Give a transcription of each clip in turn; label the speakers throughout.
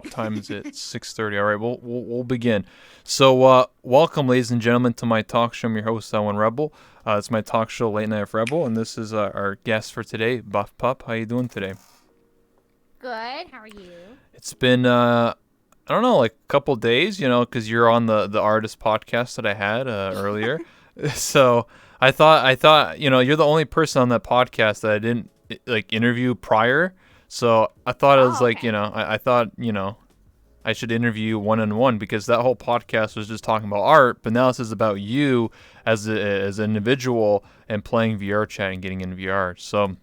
Speaker 1: time is it? 6:30. All right, we'll begin. So, welcome, ladies and gentlemen, to my talk show. I'm your host, Owen Rebel. It's my talk show, Late Night with Rebel, and this is our guest for today, Buffpup. How you doing today?
Speaker 2: Good. How are you?
Speaker 1: It's been I don't know, like a couple days, because you're on the artist podcast that I had earlier. So I thought you're the only person on that podcast that I didn't like interview prior. So I thought it was
Speaker 2: Oh,
Speaker 1: like
Speaker 2: okay.
Speaker 1: I thought I should interview you one on one because that whole podcast was just talking about art, but now this is about you as an individual and playing VR chat and getting in VR. So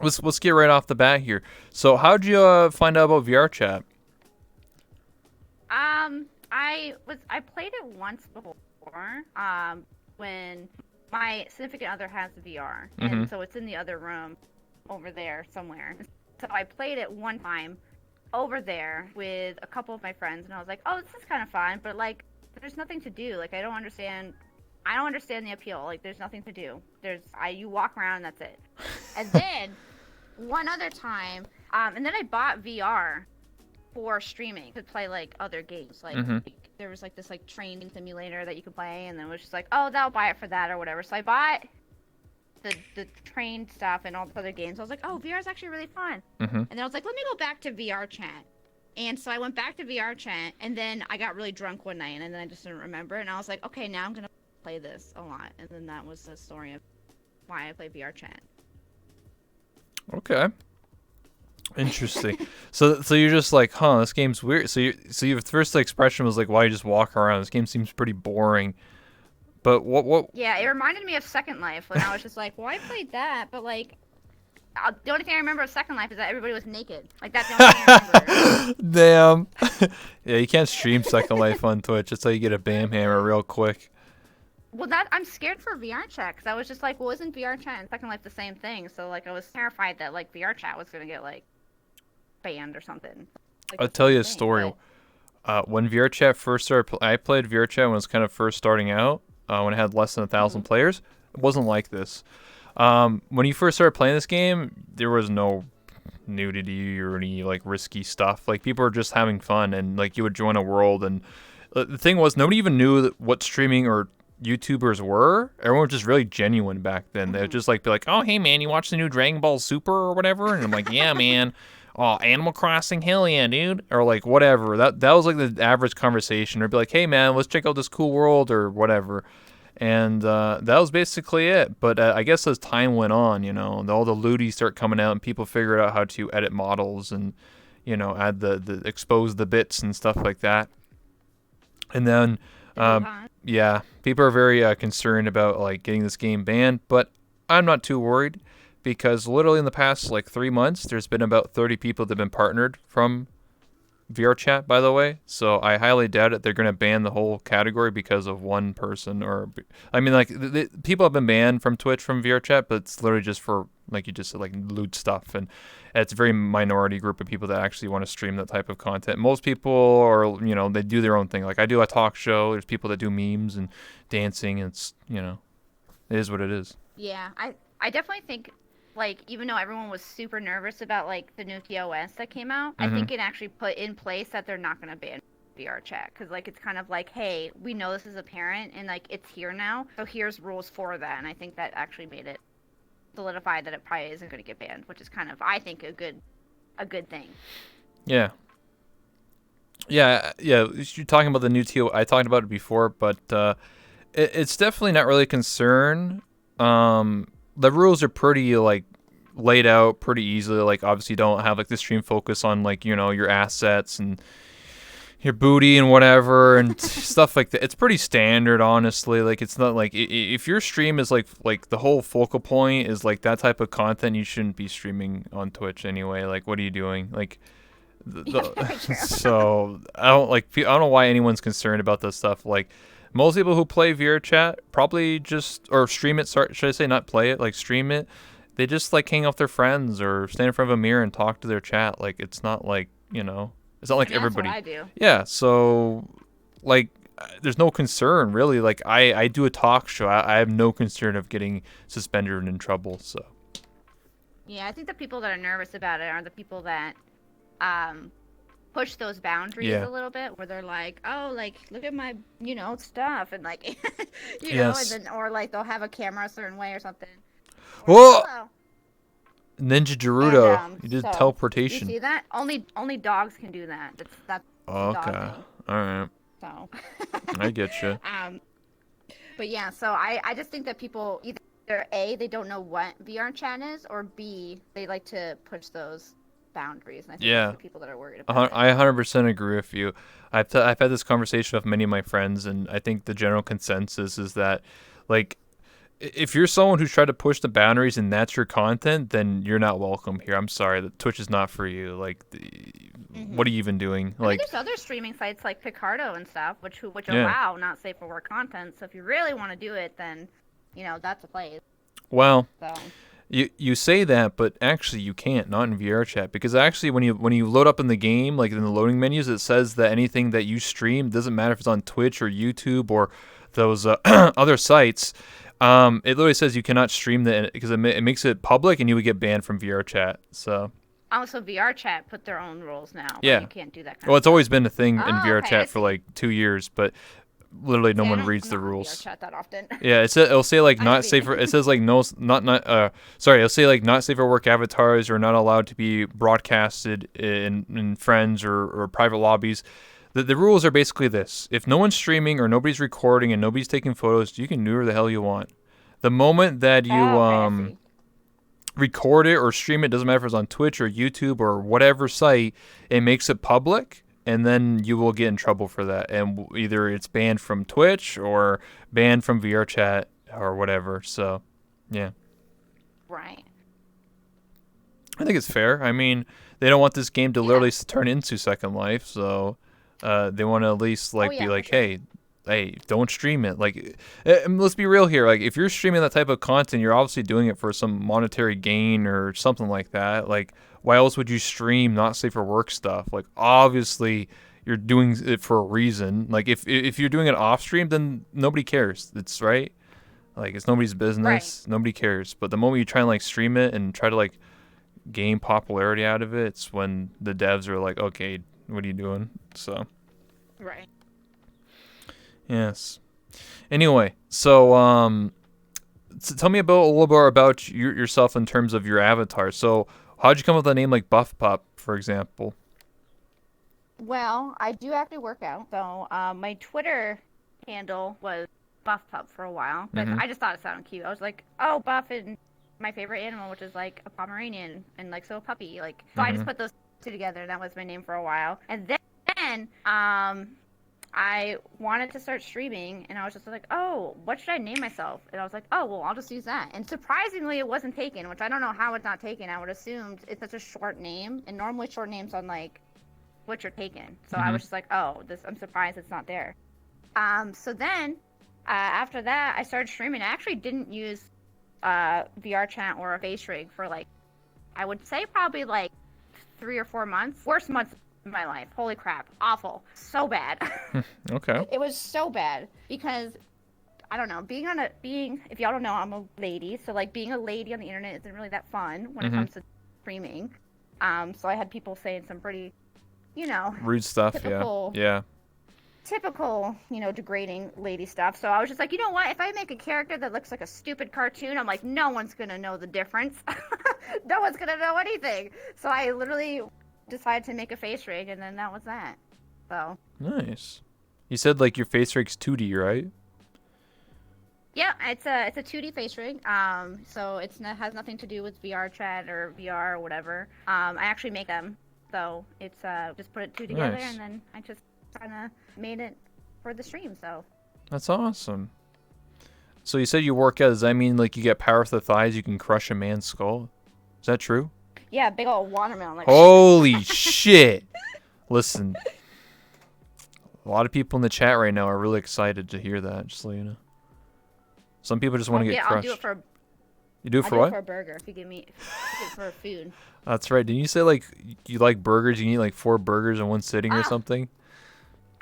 Speaker 1: let's get right off the bat here. So how'd you find out about VR chat?
Speaker 2: I played it once before. When my significant other has the VR,
Speaker 1: Mm-hmm.
Speaker 2: and so it's in the other room over there somewhere. So I played it one time over there with a couple of my friends, and I was like, "Oh, this is kind of fun," but like, there's nothing to do. Like, I don't understand. I don't understand the appeal. Like, there's nothing to do. You walk around and that's it. And then one other time, and then I bought VR for streaming to play like other games. Like
Speaker 1: Mm-hmm.
Speaker 2: there was like this like training simulator that you could play, and then it was just like, oh, they'll buy it for that or whatever. So I bought the train stuff and all the other games. I was like, oh, VR is actually really fun.
Speaker 1: Mm-hmm.
Speaker 2: And then I was like, let me go back to VR chat. And so I went back to VR chat, and then I got really drunk one night, and then I just didn't remember. And I was like, okay, now I'm gonna play this a lot. And then that was the story of why I play VR chat.
Speaker 1: Okay. Interesting. So you're just like, huh, this game's weird. So your first expression was like, why you just walk around? This game seems pretty boring. But what?
Speaker 2: Yeah, it reminded me of Second Life when I was just like, well, I played that, but like, the only thing I remember of Second Life is that everybody was naked. Like, that's the only thing I remember.
Speaker 1: Damn. Yeah, you can't stream Second Life on Twitch. That's how you get a bam hammer real quick.
Speaker 2: Well, I'm scared for VR chat because I was just like, well, isn't VR chat and Second Life the same thing? So like, I was terrified that like VR chat was gonna get like banned or something. Like
Speaker 1: I'll
Speaker 2: the
Speaker 1: tell
Speaker 2: same
Speaker 1: you a
Speaker 2: thing,
Speaker 1: story.
Speaker 2: but
Speaker 1: When VR Chat first started, I played VR Chat when it was kind of first starting out. When it had less than 1,000
Speaker 2: mhm.
Speaker 1: players, it wasn't like this. When you first started playing this game, there was no nudity or any like risky stuff. Like people were just having fun, and like you would join a world, and the thing was nobody even knew what streaming or YouTubers were. Everyone was just really genuine back then. They would
Speaker 2: Mhm.
Speaker 1: just like be like, "Oh, hey man, you watch the new Dragon Ball Super or whatever?" And I'm like, "Yeah, man." Oh, Animal Crossing, hell yeah, dude, or like whatever. That was like the average conversation. Or be like, "Hey man, let's check out this cool world" or whatever. And that was basically it. But I guess as time went on, all the looties start coming out, and people figured out how to edit models and add the expose the bits and stuff like that. And then,
Speaker 2: The new
Speaker 1: um,
Speaker 2: con.
Speaker 1: yeah, people are very concerned about like getting this game banned, but I'm not too worried because literally in the past like 3 months, there's been about 30 people that have been partnered from VR chat, by the way. So I highly doubt it. They're going to ban the whole category because of one person. I mean, like people have been banned from Twitch from VR chat, but it's literally just for like you just said, like loot stuff, and it's a very minority group of people that actually want to stream that type of content. Most people are, they do their own thing. Like I do a talk show. There's people that do memes and dancing. And it is what it is.
Speaker 2: Yeah, I definitely think like even though everyone was super nervous about like the new TOS that came out, I
Speaker 1: Mm-hmm.
Speaker 2: think it actually put in place that they're not gonna ban VR chat because like it's kind of like, hey, we know this is apparent and like it's here now, so here's rules for that, and I think that actually made it solidified that it probably isn't going to get banned, which is kind of I think a good thing.
Speaker 1: Yeah. Yeah. You're talking about the new TO. I talked about it before, but it's definitely not really a concern. The rules are pretty like laid out pretty easily. Like obviously, you don't have like the stream focus on like your assets and your booty and whatever and stuff like that. It's pretty standard, honestly. Like it's not like if your stream is like the whole focal point is like that type of content, you shouldn't be streaming on Twitch anyway. Like what are you doing? Like
Speaker 2: Yeah, very true.
Speaker 1: so I don't know why anyone's concerned about this stuff. Like most people who play VR chat probably just or stream it. Sorry, should I say not play it? Like stream it. They just like hang out with their friends or stand in front of a mirror and talk to their chat. Like it's not like it's not
Speaker 2: I
Speaker 1: like
Speaker 2: mean, that's what
Speaker 1: everybody.
Speaker 2: I do.
Speaker 1: Yeah. So like there's no concern really. Like I do a talk show. I have no concern of getting suspended and in trouble. So
Speaker 2: Yeah, I think the people that are nervous about it are the people that um push those boundaries
Speaker 1: Yeah.
Speaker 2: a little bit, where they're like, oh, like look at my, stuff, and like, and
Speaker 1: Yes.
Speaker 2: then or like they'll have a camera a certain way or something. Or like,
Speaker 1: Whoa!
Speaker 2: hello.
Speaker 1: Ninja
Speaker 2: And
Speaker 1: Gerudo. You did
Speaker 2: so you
Speaker 1: teleportation.
Speaker 2: see that? Only dogs can do that. That's a dog
Speaker 1: Okay.
Speaker 2: thing.
Speaker 1: Alright.
Speaker 2: So,
Speaker 1: I get you.
Speaker 2: um, but yeah, so I just think that people either A, they don't know what VR chat is, or B, they like to push those boundaries. And I think that's
Speaker 1: Yeah.
Speaker 2: the people that are worried about it.
Speaker 1: I 100% agree with you. I've had this conversation with many of my friends, and I think the general consensus is that, like, if you're someone who's tried to push the boundaries and that's your content, then you're not welcome here. I'm sorry, that Twitch is not for you. Like, what are you even doing?
Speaker 2: I mean,
Speaker 1: Like,
Speaker 2: there's other streaming sites like Picardo and stuff, which
Speaker 1: yeah.
Speaker 2: allow not safe for work content. So if you really want to do it, then that's a place.
Speaker 1: Well,
Speaker 2: So
Speaker 1: you say that, but actually you can't, not in VR chat, because actually when you load up in the game, like in the loading menus, it says that anything that you stream, doesn't matter if it's on Twitch or YouTube or those other sites. It literally says you cannot stream that because it makes it public, and you would get banned from VR chat. So
Speaker 2: also VR chat put their own rules now, where
Speaker 1: yeah,
Speaker 2: you can't do that kind
Speaker 1: well,
Speaker 2: of
Speaker 1: it's
Speaker 2: stuff.
Speaker 1: always been a thing in
Speaker 2: Oh,
Speaker 1: VR
Speaker 2: okay, I
Speaker 1: chat for
Speaker 2: see.
Speaker 1: like 2 years, but literally no
Speaker 2: See,
Speaker 1: one
Speaker 2: I'm
Speaker 1: reads the
Speaker 2: not on VR
Speaker 1: rules.
Speaker 2: chat that often.
Speaker 1: Yeah, it'll say like
Speaker 2: I
Speaker 1: not
Speaker 2: see.
Speaker 1: safe for. It says like no, sorry, it'll say like not safe for work avatars are not allowed to be broadcasted in friends or private lobbies. The rules are basically this: if no one's streaming or nobody's recording and nobody's taking photos, you can do whatever the hell you want. The moment that you
Speaker 2: Oh, okay, I see.
Speaker 1: record it or stream it, doesn't matter if it's on Twitch or YouTube or whatever site, it makes it public, and then you will get in trouble for that. And either it's banned from Twitch or banned from VR chat or whatever. So, yeah.
Speaker 2: Right.
Speaker 1: I think it's fair. I mean, they don't want this game to
Speaker 2: Yeah.
Speaker 1: literally turn into Second Life, so they want to at least
Speaker 2: Oh
Speaker 1: like be
Speaker 2: yeah, for
Speaker 1: like,
Speaker 2: sure.
Speaker 1: hey, don't stream it. Like, let's be real here. Like, if you're streaming that type of content, you're obviously doing it for some monetary gain or something like that. Like, why else would you stream not safe for work stuff? Like, obviously, you're doing it for a reason. Like, if you're doing it off stream, then nobody cares. It's right. Like, it's nobody's
Speaker 2: Right.
Speaker 1: business. Nobody cares. But the moment you try and like stream it and try to like gain popularity out of it, it's when the devs are like, okay, what are you doing? So,
Speaker 2: Right.
Speaker 1: yes. Anyway, so tell me about a little bit about yourself in terms of your avatar. So, how'd you come up with a name like Buffpup, for example?
Speaker 2: Well, I do actually work out, so my Twitter handle was Buffpup for a while because
Speaker 1: Mm-hmm.
Speaker 2: I just thought it sounded cute. I was like, oh, Buff and my favorite animal, which is like a Pomeranian and like so a puppy, like so I
Speaker 1: Mm-hmm.
Speaker 2: just put those two together, and that was my name for a while. And then I wanted to start streaming, and I was just like, oh, what should I name myself? And I was like, oh, well, I'll just use that. And surprisingly, it wasn't taken, which I don't know how it's not taken. I would assume it's such a short name, and normally short names on like what you're taking. So I
Speaker 1: Mm-hmm.
Speaker 2: was just like, oh, I'm surprised it's not there. So then after that, I started streaming. I actually didn't use VR chat or a face rig for like, I would say probably like 3 or 4 months. Worst months of my life. Holy crap. Awful. So bad.
Speaker 1: Okay.
Speaker 2: It was so bad because I don't know, if y'all don't know, I'm a lady, so like being a lady on the internet isn't really that fun when it
Speaker 1: Mm-hmm.
Speaker 2: comes to streaming. So I had people saying some pretty,
Speaker 1: Rude stuff. Yeah.
Speaker 2: typical
Speaker 1: Yeah.
Speaker 2: degrading lady stuff. So I was just like, you know what? If I make a character that looks like a stupid cartoon, I'm like, no one's gonna know the difference. No one's gonna know anything. So I literally decided to make a face rig, and then that was that. So
Speaker 1: Nice. You said like your face rig's 2D, right?
Speaker 2: yeah, it's a 2D face rig. So has nothing to do with VR chat or VR or whatever. I actually make them. So it's just put it two together,
Speaker 1: Nice.
Speaker 2: and then I just kind of made it for the stream. So
Speaker 1: That's awesome. So you said you work out. Does that mean like you get power with the thighs? You can crush a man's skull? Is that true?
Speaker 2: yeah, big old watermelon. Like
Speaker 1: Holy shit! Listen, a lot of people in the chat right now are really excited to hear that. Just so you know, some people just want to get
Speaker 2: I'll
Speaker 1: crushed.
Speaker 2: do it for
Speaker 1: You do it
Speaker 2: I'll
Speaker 1: for
Speaker 2: do
Speaker 1: what?
Speaker 2: it for a burger if you give me for food.
Speaker 1: That's right. Didn't you say like you like burgers? You can eat like 4 burgers in one sitting or
Speaker 2: Ah,
Speaker 1: something?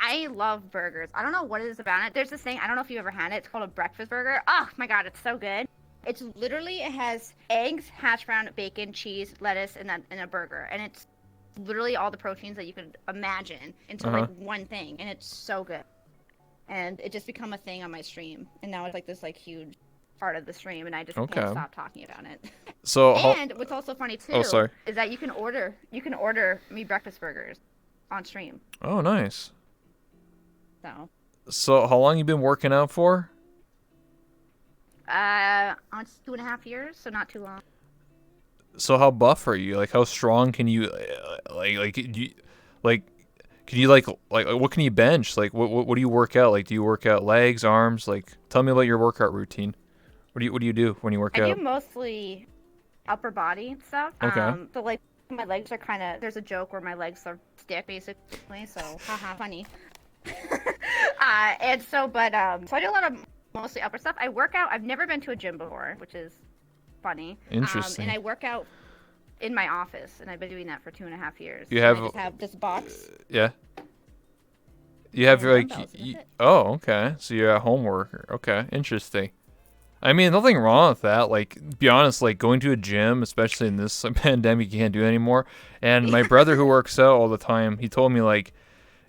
Speaker 2: I love burgers. I don't know what it is about it. There's this thing, I don't know if you ever had it. It's called a breakfast burger. Oh my god, it's so good. It's literally, it has eggs, hash brown, bacon, cheese, lettuce, and a burger. And it's literally all the proteins that you could imagine into like one thing, and it's so good. And it just become a thing on my stream, and now it's like this like huge part of the stream, and I just can't stop talking about it.
Speaker 1: So
Speaker 2: and what's also funny too
Speaker 1: sorry.
Speaker 2: is that you can order me breakfast burgers on stream.
Speaker 1: Oh, nice.
Speaker 2: So
Speaker 1: how long you been working out for?
Speaker 2: on 2.5 years, so not too long.
Speaker 1: So how buff are you? Like, how strong can you, can you like what can you bench? Like, what do you work out? Like, do you work out legs, arms? Like, tell me about your workout routine. What do you do when you work out?
Speaker 2: I do mostly upper body stuff.
Speaker 1: Okay.
Speaker 2: So like my legs are kind of, there's a joke where my legs are stiff basically, so haha, funny. And so so I do a lot of mostly upper stuff. I work out. I've never been to a gym before, which is funny.
Speaker 1: Interesting.
Speaker 2: And I work out in my office, and I've been doing that for 2.5 years.
Speaker 1: You have
Speaker 2: I just have this box.
Speaker 1: Yeah. You have your
Speaker 2: like
Speaker 1: oh, okay. So you're at home worker. Okay, interesting. I mean, nothing wrong with that. Like, be honest, like going to a gym, especially in this pandemic, you can't do it anymore. And my brother who works out all the time, he told me like,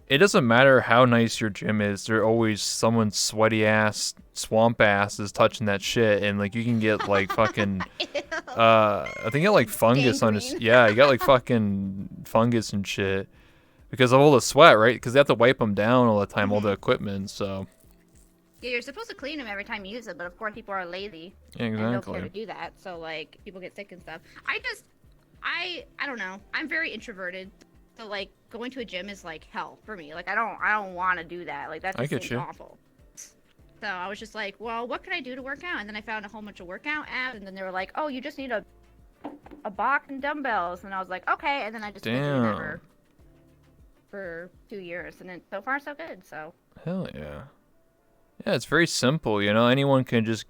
Speaker 1: it doesn't matter how nice your gym is. There's always someone's sweaty ass, swamp ass is touching that shit, and like you can get like fucking, I think you get like fungus on his. Yeah, you got like fucking fungus and shit because of all the sweat, right? Because they have to wipe them down all the time, all the equipment. So.
Speaker 2: Yeah, you're supposed to clean them every time you use it, but of course people are lazy.
Speaker 1: Yeah, exactly.
Speaker 2: And don't care to do that, so like people get sick and stuff. I don't know. I'm very introverted, so like going to a gym is like hell for me. Like I don't want to do that. Like that just seems awful. So I was just like, well, what can I do to work out? And then I found a whole bunch of workout apps, and then they were like, oh, you just need a box and dumbbells, and I was like, okay. And then I just been doing that for 2 years, and then so far so good. So.
Speaker 1: Hell yeah. Yeah, it's very simple, you know. Anyone can just,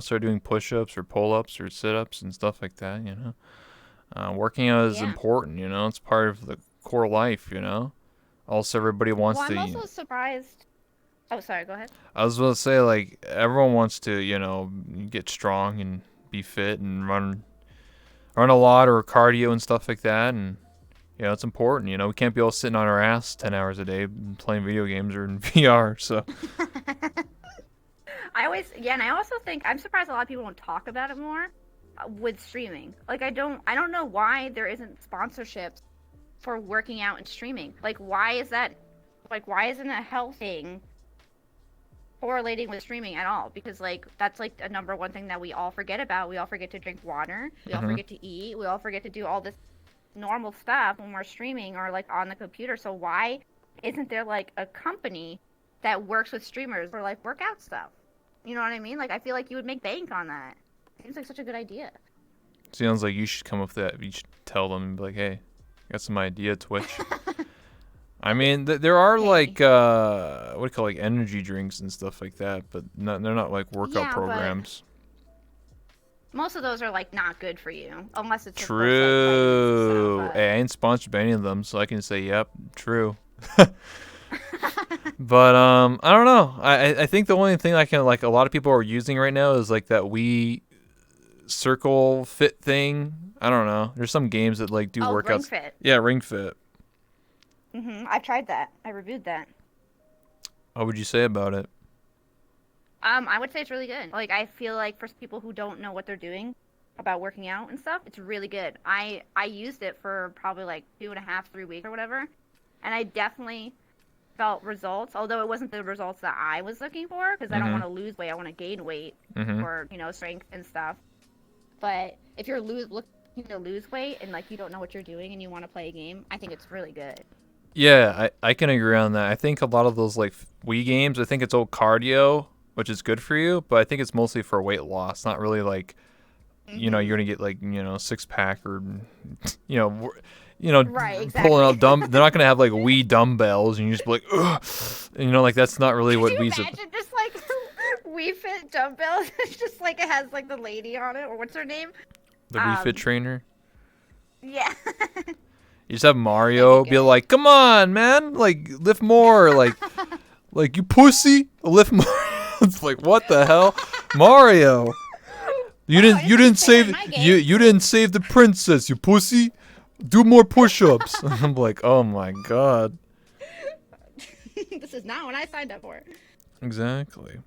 Speaker 1: start doing push-ups or pull-ups or sit-ups and stuff like that, you know. Working out is important, you know. It's part of the core life, you know. Also, everybody wants to...
Speaker 2: I'm also surprised... Oh, sorry, go ahead.
Speaker 1: I was going to say, like, everyone wants to, get strong and be fit and run a lot or cardio and stuff like that, and... it's important, you know. We can't be all sitting on our ass 10 hours a day playing video games or in VR, so...
Speaker 2: and I also think I'm surprised a lot of people don't talk about it more with streaming. Like I don't know why there isn't sponsorships for working out and streaming. Like why is that? Like why isn't a health thing correlating with streaming at all? Because like that's like a number one thing that we all forget about. We all forget to drink water. We all forget to eat. We all forget to do all this normal stuff when we're streaming or like on the computer. So why isn't there like a company that works with streamers for like workout stuff? You know what I mean? Like, I feel like you would make bank on that. Seems like such a good idea.
Speaker 1: Sounds like you should come up with that. You should tell them and be like, hey, I got some idea, Twitch. I mean, there are like, what do you call like energy drinks and stuff like that, but they're not like workout programs.
Speaker 2: Most of those are like not good for you, unless it's
Speaker 1: true. Stuff, hey, I ain't sponsored by any of them, so I can say, yep, true. But I don't know. I think the only thing I can like a lot of people are using right now is like that Wii Circle Fit thing. I don't know. There's some games that like do workouts.
Speaker 2: Ring Fit.
Speaker 1: Yeah, Ring Fit.
Speaker 2: I've tried that. I reviewed that.
Speaker 1: What would you say about it?
Speaker 2: I would say it's really good. Like I feel like for people who don't know what they're doing about working out and stuff, it's really good. I used it for probably like 2.5, 3 weeks or whatever, and I definitely felt results, although it wasn't the results that I was looking for, because I don't want to lose weight. I want to gain weight for, strength and stuff. But if you're looking to lose weight and, like, you don't know what you're doing and you want to play a game, I think it's really good.
Speaker 1: Yeah, I can agree on that. I think a lot of those, like, Wii games, I think it's all cardio, which is good for you, but I think it's mostly for weight loss, not really, like, you're going to get, like, six-pack or,
Speaker 2: right, exactly.
Speaker 1: pulling out they're not gonna have like Wii dumbbells and you just be like, ugh. And, like that's not really what Wii's.
Speaker 2: Imagine just like Wii Fit dumbbells. It's just like it has like the lady on it, or what's her name?
Speaker 1: The Wii Fit trainer.
Speaker 2: Yeah.
Speaker 1: You just have Mario be like, come on, man, like lift more, like you pussy, lift more. It's like what the hell, Mario? You didn't save you didn't save the princess, you pussy. Do more push-ups. I'm like, oh my god.
Speaker 2: This is not what I signed up for.
Speaker 1: Exactly.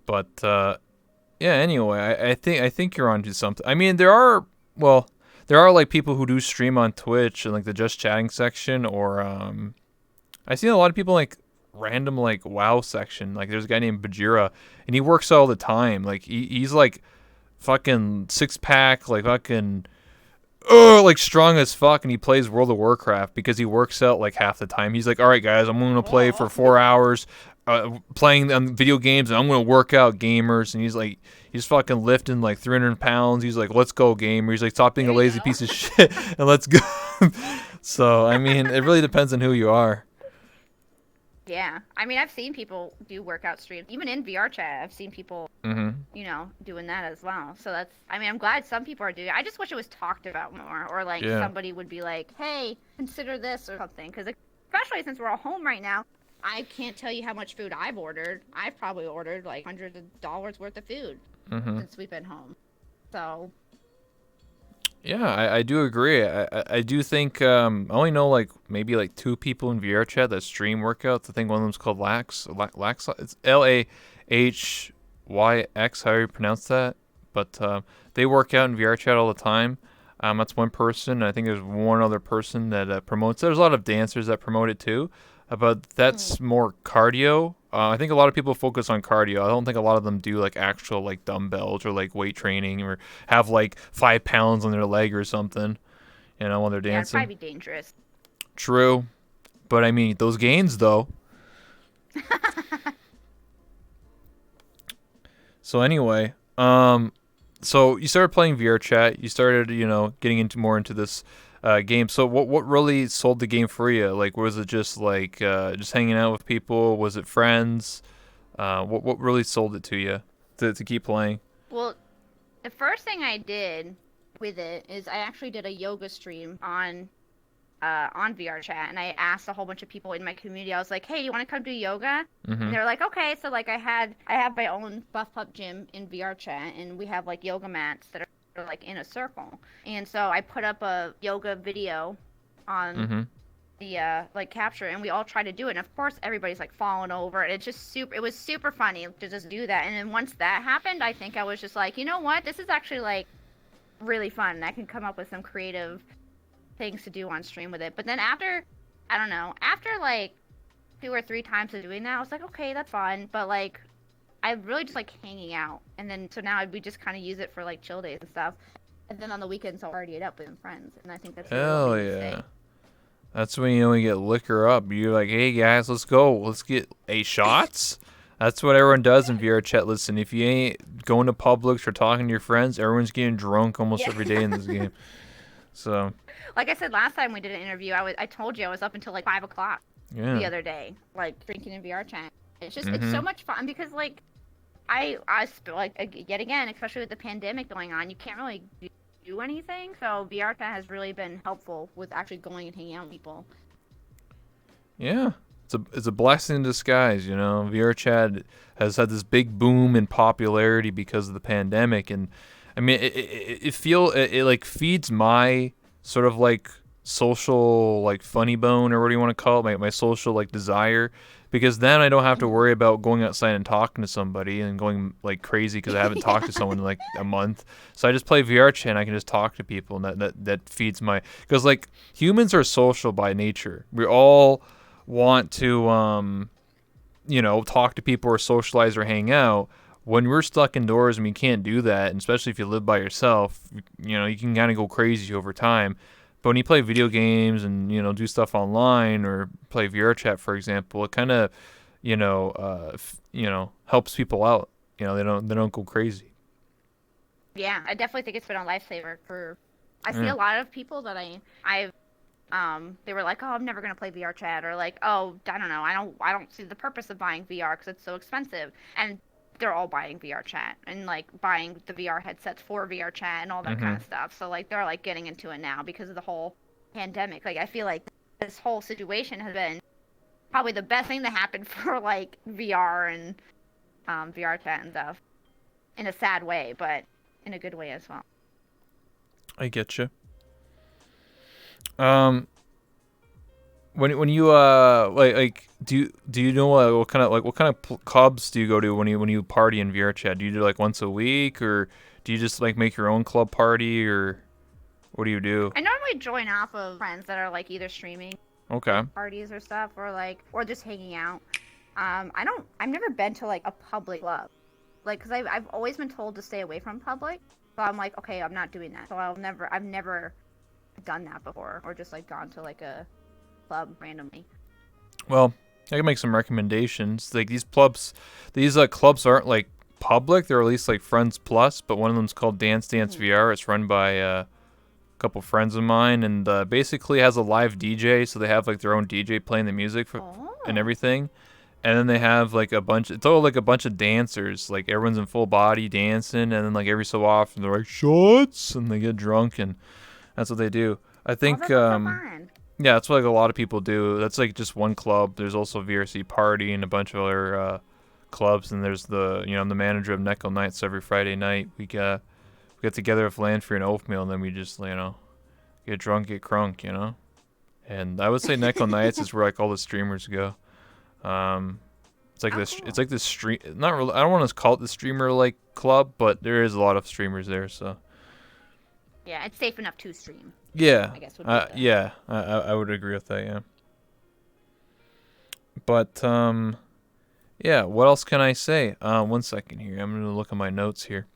Speaker 1: But yeah. Anyway, I think you're onto something. I mean, there are like people who do stream on Twitch and like the just chatting section, or I've seen a lot of people like random like WoW section. Like there's a guy named Bajira, and he works all the time. Like he's like fucking six pack, like fucking like strong as fuck, and he plays World of Warcraft because he works out like half the time. He's like, all right, guys, I'm gonna play for
Speaker 2: Oh.
Speaker 1: 4 hours, playing video games, and I'm gonna work out, gamers. And he's fucking lifting like 300 pounds. He's like, let's go, gamer. He's like, stop being
Speaker 2: There
Speaker 1: a
Speaker 2: you
Speaker 1: lazy
Speaker 2: go.
Speaker 1: piece of shit and let's go. So I mean, it really depends on who you are.
Speaker 2: Yeah, I mean, I've seen people do workout streams, even in VR chat. I've seen people,
Speaker 1: Hmm.
Speaker 2: doing that as well. So I mean, I'm glad some people are doing it. I just wish it was talked about more, or like
Speaker 1: Yeah.
Speaker 2: somebody would be like, hey, consider this or something. Because especially since we're all home right now, I can't tell you how much food I've ordered. I've probably ordered like hundreds of dollars worth of food
Speaker 1: Hmm.
Speaker 2: since we've been home. So,
Speaker 1: Yeah, I do agree. I do think I only know like maybe like two people in VR chat that stream workouts. I think one of them's called Lax. It's Lahyx. How do you pronounce that? But they work out in VR chat all the time. That's one person. I think there's one other person that promotes. There's a lot of dancers that promote it too, but
Speaker 2: mm,
Speaker 1: that's more cardio. I think a lot of people focus on cardio. I don't think a lot of them do like actual like dumbbells or like weight training or have like 5 pounds on their leg or something, while they're
Speaker 2: yeah, it'd
Speaker 1: dancing.
Speaker 2: probably be dangerous.
Speaker 1: True, but I mean those gains though. So anyway, so you started playing VR chat. You started, getting into more into this game. So what really sold the game for you? Like, was it just like just hanging out with people? Was it friends? What really sold it to you to keep playing?
Speaker 2: Well, the first thing I did with it is I actually did a yoga stream on VR chat, and I asked a whole bunch of people in my community. I was like, "Hey, do you want to come do yoga?" And
Speaker 1: Mm-hmm.
Speaker 2: they were like, "Okay." So like I have my own Buffpup gym in VR chat, and we have like yoga mats that are like in a circle. And so I put up a yoga video on
Speaker 1: Mm-hmm.
Speaker 2: the like capture, and we all try to do it. And of course, everybody's like falling over, and it was super funny to just do that. And then once that happened, I think I was just like, you know what, this is actually like really fun, and I can come up with some creative things to do on stream with it. But then after, I don't know, after like 2 or 3 times of doing that, I was like, okay, that's fun. But like, I really just like hanging out. And then so now we just kind of use it for like chill days and stuff. And then on the weekends, I'll party it up with friends. And I think that's really what
Speaker 1: Hell
Speaker 2: made me
Speaker 1: yeah.
Speaker 2: stay.
Speaker 1: That's when you get liquor up. You're like, hey guys, let's go. Let's get shots. That's what everyone does in VR chat. Listen, if you ain't going to Publix or talking to your friends, everyone's getting drunk almost
Speaker 2: Yeah.
Speaker 1: every day in this game. So
Speaker 2: Like I said last time we did an interview, I told you I was up until like 5 o'clock
Speaker 1: yeah.
Speaker 2: the other day, like drinking in VR chat. It's
Speaker 1: Mm-hmm.
Speaker 2: so much fun because like like yet again, especially with the pandemic going on, you can't really do anything. So VR chat has really been helpful with actually going and hanging out with people.
Speaker 1: Yeah. It's a blessing in disguise, VR chat has had this big boom in popularity because of the pandemic, and I mean, it like feeds my sort of like social like funny bone, or what do you want to call it, my social like desire, because then I don't have to
Speaker 2: Mhm.
Speaker 1: worry about going outside and talking to somebody and going like crazy because I haven't talked to someone in like a month. So I just play VR chat and I can just talk to people, and that feeds my, because like humans are social by nature. We all want to talk to people or socialize or hang out. When we're stuck indoors and we can't do that, and especially if you live by yourself, you can kind of go crazy over time. But when you play video games and do stuff online or play VR chat, for example, it kind of helps people out. They don't go crazy.
Speaker 2: Yeah, I definitely think it's been a lifesaver for. I see
Speaker 1: Yeah.
Speaker 2: a lot of people that I've they were like, oh, I'm never gonna play VR chat, or like, oh, I don't know, I don't see the purpose of buying VR because it's so expensive, and they're all buying VR chat and like buying the VR headsets for VR chat and all that kind
Speaker 1: Mhm.
Speaker 2: of stuff. So like they're like getting into it now because of the whole pandemic. Like I feel like this whole situation has been probably the best thing to happen for like VR and VR chat and stuff in a sad way, but in a good way as well.
Speaker 1: I get you. Um, when you do you know what kind of clubs do you go to when you party in VR chat? Do you do like once a week, or do you just like make your own club party, or what do you do?
Speaker 2: I normally join off of friends that are like either streaming
Speaker 1: Okay.
Speaker 2: parties or stuff, or just hanging out. I've never been to like a public club, like, cause I've always been told to stay away from public. So I'm like, okay, I'm not doing that. So I've never done that before, or just like gone to like a club randomly.
Speaker 1: Well, I can make some recommendations. Like these clubs aren't like public. They're at least like Friends Plus, but one of them's called Dance Dance VR. It's run by couple friends of mine, and basically has a live DJ. So they have like their own DJ playing the music and
Speaker 2: Oh,
Speaker 1: everything. And then they have like a bunch. It's all like a bunch of dancers. Like everyone's in full body dancing, and then like every so often they're like shots, and they get drunk, and that's what they do. I
Speaker 2: oh,
Speaker 1: think
Speaker 2: that sounds so fun.
Speaker 1: yeah, that's what like a lot of people do. That's like just one club. There's also VRC Party and a bunch of other clubs, and there's I'm the manager of Necco Nights. Every Friday night we get together with Landfree and Oatmeal, and then we just get drunk, get crunk, And I would say Necco Nights is where like all the streamers go. It's like
Speaker 2: Oh,
Speaker 1: this.
Speaker 2: cool.
Speaker 1: It's like this stream. Not really. I don't want to call it the streamer like club, but there is a lot of streamers there. So
Speaker 2: Yeah, it's safe enough to stream,
Speaker 1: yeah,
Speaker 2: I guess would be the.
Speaker 1: yeah, I would agree with that. Yeah, but yeah. What else can I say? One second here. I'm gonna look at my notes here.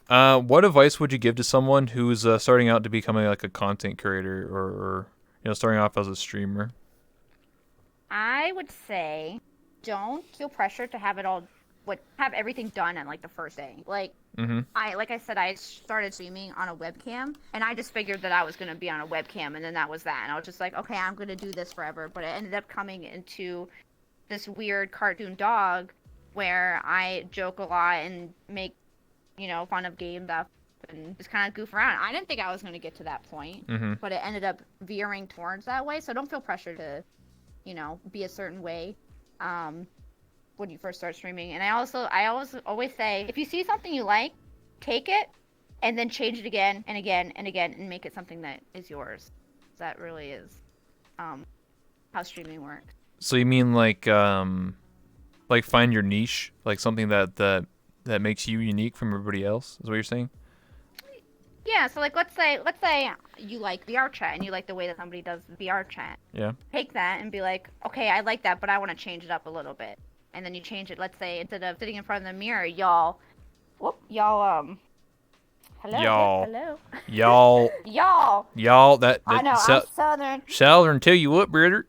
Speaker 1: What advice would you give to someone who's starting out to becoming like a content creator, or starting off as a streamer?
Speaker 2: I would say don't feel pressure to have it all have everything done on like the first day.
Speaker 1: Mm-hmm.
Speaker 2: Like I said, I started streaming on a webcam, and I just figured that I was gonna be on a webcam, and then that was that. And I was just like, okay, I'm gonna do this forever. But it ended up coming into this weird cartoon dog where I joke a lot and make fun of game stuff and just kind of goof around. I didn't think I was gonna get to that point,
Speaker 1: Mm-hmm.
Speaker 2: but it ended up veering towards that way. So don't feel pressure to be a certain way when you first start streaming. And I always say, if you see something you like, take it and then change it again and again and again and make it something that is yours. That really is how streaming works.
Speaker 1: So you mean like find your niche, like something that makes you unique from everybody else? Is what you're saying?
Speaker 2: Yeah, so like let's say you like VR chat and you like the way that somebody does VR chat.
Speaker 1: Yeah.
Speaker 2: Take that and be like, okay, I like that, but I want to change it up a little bit. And then you change it. Let's say instead of sitting in front of the mirror, hello,
Speaker 1: Y'all.
Speaker 2: hello,
Speaker 1: Y'all.
Speaker 2: y'all.
Speaker 1: Y'all. That
Speaker 2: I know, I'm Southern.
Speaker 1: Southern tell you what, brother.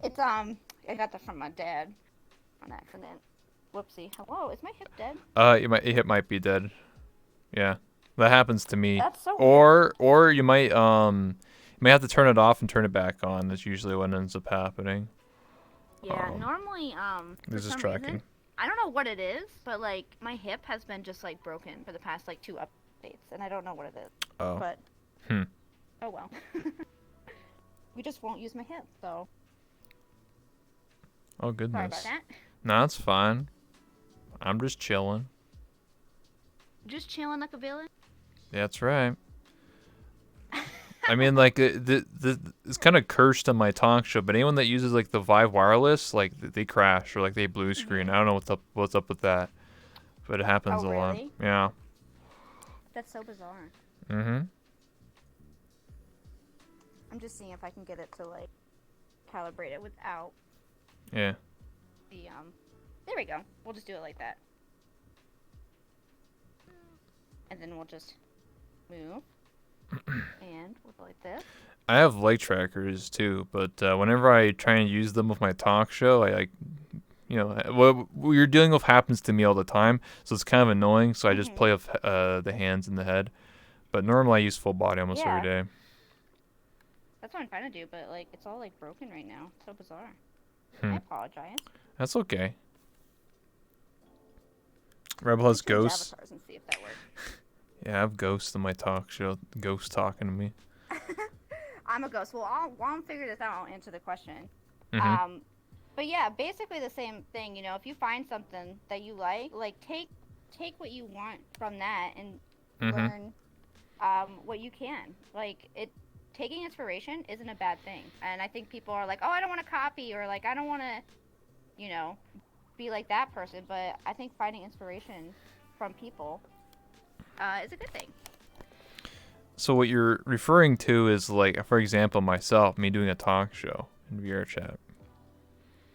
Speaker 2: It's I got that from my dad on accident. Whoopsie. Hello, is my hip dead?
Speaker 1: Your hip might be dead. Yeah, that happens to me.
Speaker 2: That's so weird.
Speaker 1: Or you might have to turn it off and turn it back on. That's usually what ends up happening.
Speaker 2: Yeah, normally for
Speaker 1: This is
Speaker 2: some
Speaker 1: tracking.
Speaker 2: reason, I don't know what it is, but like my hip has been just like broken for the past like 2 updates, and I don't know what it is.
Speaker 1: Oh.
Speaker 2: But
Speaker 1: Hmm.
Speaker 2: oh well. We just won't use my hip, so
Speaker 1: Oh
Speaker 2: sorry
Speaker 1: goodness.
Speaker 2: about that.
Speaker 1: No, it's fine. I'm just chilling.
Speaker 2: Just chilling like a villain.
Speaker 1: That's right. I mean, like it's kind of cursed on my talk show, but anyone that uses like the Vive wireless, like they crash or like they blue screen. I don't know what's up with that, but it happens
Speaker 2: Oh,
Speaker 1: a lot.
Speaker 2: really?
Speaker 1: Yeah.
Speaker 2: That's so bizarre.
Speaker 1: Mhm.
Speaker 2: I'm just seeing if I can get it to like calibrate it without
Speaker 1: Yeah.
Speaker 2: the There we go. We'll just do it like that. And then we'll just move. And we'll go like this.
Speaker 1: I have light trackers too, but whenever I try and use them with my talk show, I what you're dealing with happens to me all the time, so it's kind of annoying. So I just play with the hands and the head, but normally I use full body almost every day.
Speaker 2: That's what I'm trying to do, but like it's all like broken right now. It's so bizarre.
Speaker 1: Hmm.
Speaker 2: I apologize.
Speaker 1: That's okay. Rebel has
Speaker 2: Change
Speaker 1: ghosts.
Speaker 2: avatars and see if that works.
Speaker 1: Yeah, I have ghosts in my talk show. Ghosts talking to me.
Speaker 2: I'm a ghost. Well, while I'm figuring this out, I'll answer the question.
Speaker 1: Mhm.
Speaker 2: But yeah, basically the same thing. If you find something that you like take what you want from that and
Speaker 1: Mm-hmm.
Speaker 2: learn what you can. Like it, taking inspiration isn't a bad thing. And I think people are like, oh, I don't want to copy, or like I don't want to, you know, be like that person. But I think finding inspiration from people is a good thing.
Speaker 1: So what you're referring to is like, for example, myself, me doing a talk show in VR chat.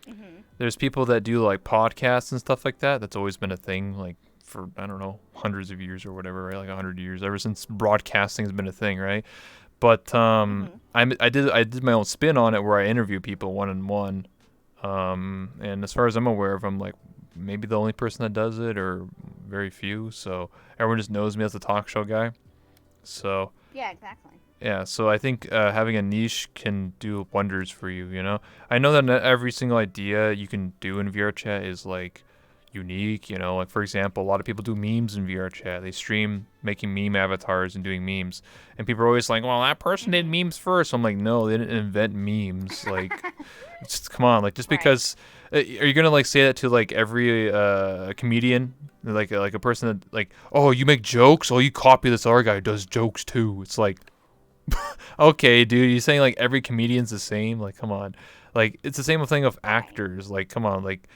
Speaker 2: Hmm.
Speaker 1: There's people that do like podcasts and stuff like that. That's always been a thing, like for I don't know, hundreds of years or whatever, right? Like 100 years, ever since broadcasting has been a thing, right? But
Speaker 2: Hmm.
Speaker 1: I did my own spin on it where I interview people one on one. And as far as I'm aware of, I'm like maybe the only person that does it, or very few. So everyone just knows me as the talk show guy. So
Speaker 2: Yeah, exactly.
Speaker 1: yeah, so I think having a niche can do wonders for you. You know, I know that not every single idea you can do in VR chat is like unique. You know, like for example, a lot of people do memes in VR chat. They stream making meme avatars and doing memes, and people are always like, "Well, that person did
Speaker 2: Hmm.
Speaker 1: memes first." I'm like, "No, they didn't invent memes." Like, just come on, like just
Speaker 2: Right.
Speaker 1: because are you gonna like say that to like every comedian? Like a person that like, oh, you make jokes, oh, you copy this other guy who does jokes too. It's like, okay, dude, you saying like every comedian's the same? Like, come on. Like, it's the same thing of
Speaker 2: Right.
Speaker 1: actors. Like, come on, like,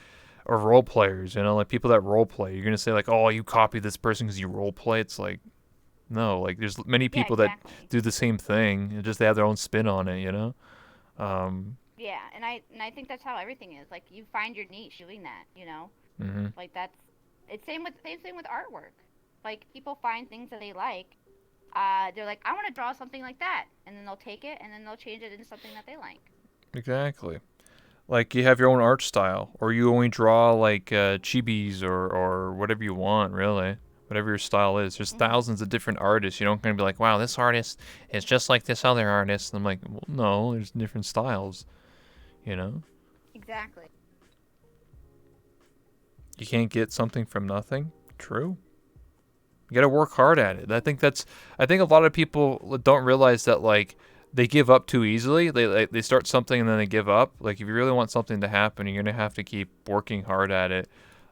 Speaker 1: or role players. You know, like people that role play. You're gonna say like, oh, you copy this person because you role play. It's like, no. Like, there's many
Speaker 2: Yeah,
Speaker 1: people that
Speaker 2: exactly.
Speaker 1: do the same thing. Just they have their own spin on it. You know. Um.
Speaker 2: Yeah, and I think that's how everything is. Like you find your niche doing that, you know?
Speaker 1: Mhm.
Speaker 2: Like that's it's same thing with artwork. Like people find things that they like. They're like, I want to draw something like that, and then they'll take it and then they'll change it into something that they like.
Speaker 1: Exactly. Like you have your own art style, or you only draw like chibis or whatever you want, really. Whatever your style is. There's
Speaker 2: Mhm.
Speaker 1: thousands of different artists. You don't gonna be like, wow, this artist is just like this other artist. And I'm like, well, no, there's different styles. You know,
Speaker 2: Exactly.
Speaker 1: you can't get something from nothing. True. You gotta work hard at it. I think a lot of people don't realize that like they give up too easily. They start something and then they give up. Like if you really want something to happen, you're gonna have to keep working hard at it.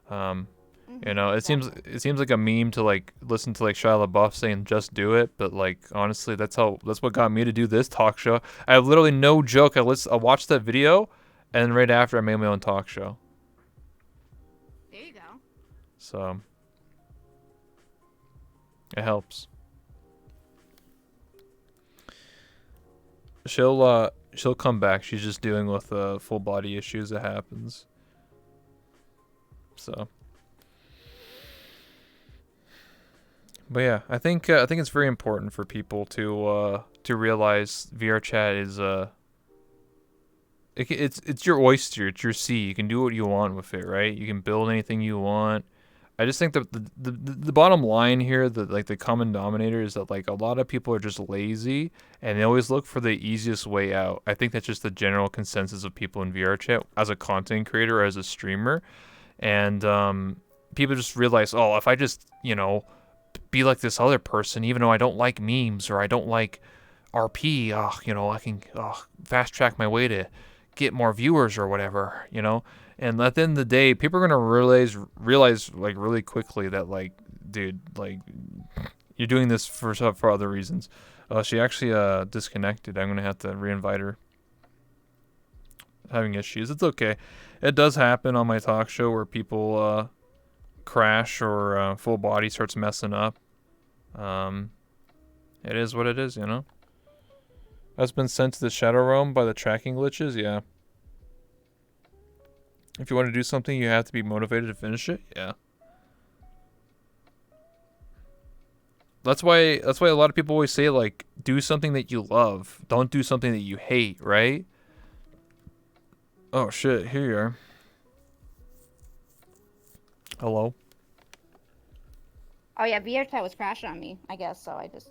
Speaker 1: Um, you
Speaker 2: Mhm.
Speaker 1: know,
Speaker 2: Exactly.
Speaker 1: it seems like a meme to like listen to like Shia LaBeouf saying just do it, but like honestly, that's what got me to do this talk show. I have literally no joke. I watched that video, and right after I made my own talk show.
Speaker 2: There you go.
Speaker 1: So it helps. She'll come back. She's just dealing with full body issues. It happens. So, but yeah, I think it's very important for people to realize VR chat is it's your oyster. It's your sea. You can do what you want with it, right? You can build anything you want. I just think that the bottom line here, the common denominator is that like a lot of people are just lazy and they always look for the easiest way out. I think that's just the general consensus of people in VR chat as a content creator or as a streamer, and people just realize, oh, if I just be like this other person, even though I don't like memes or I don't like RP, I can fast track my way to get more viewers or whatever. And at the end of the day, people are gonna realize like really quickly that like, dude, like you're doing this for other reasons. She actually disconnected. I'm gonna have to reinvite her. Having issues. It's okay. It does happen on my talk show where people crash or full body starts messing up. Um, it is what it is. Has been sent to the Shadow Realm by the tracking glitches. Yeah. If you want to do something, you have to be motivated to finish it. Yeah. That's why a lot of people always say like do something that you love. Don't do something that you hate, right? Oh shit, here you are. Hello.
Speaker 2: Oh yeah, VRChat was crashing on me, I guess, so I just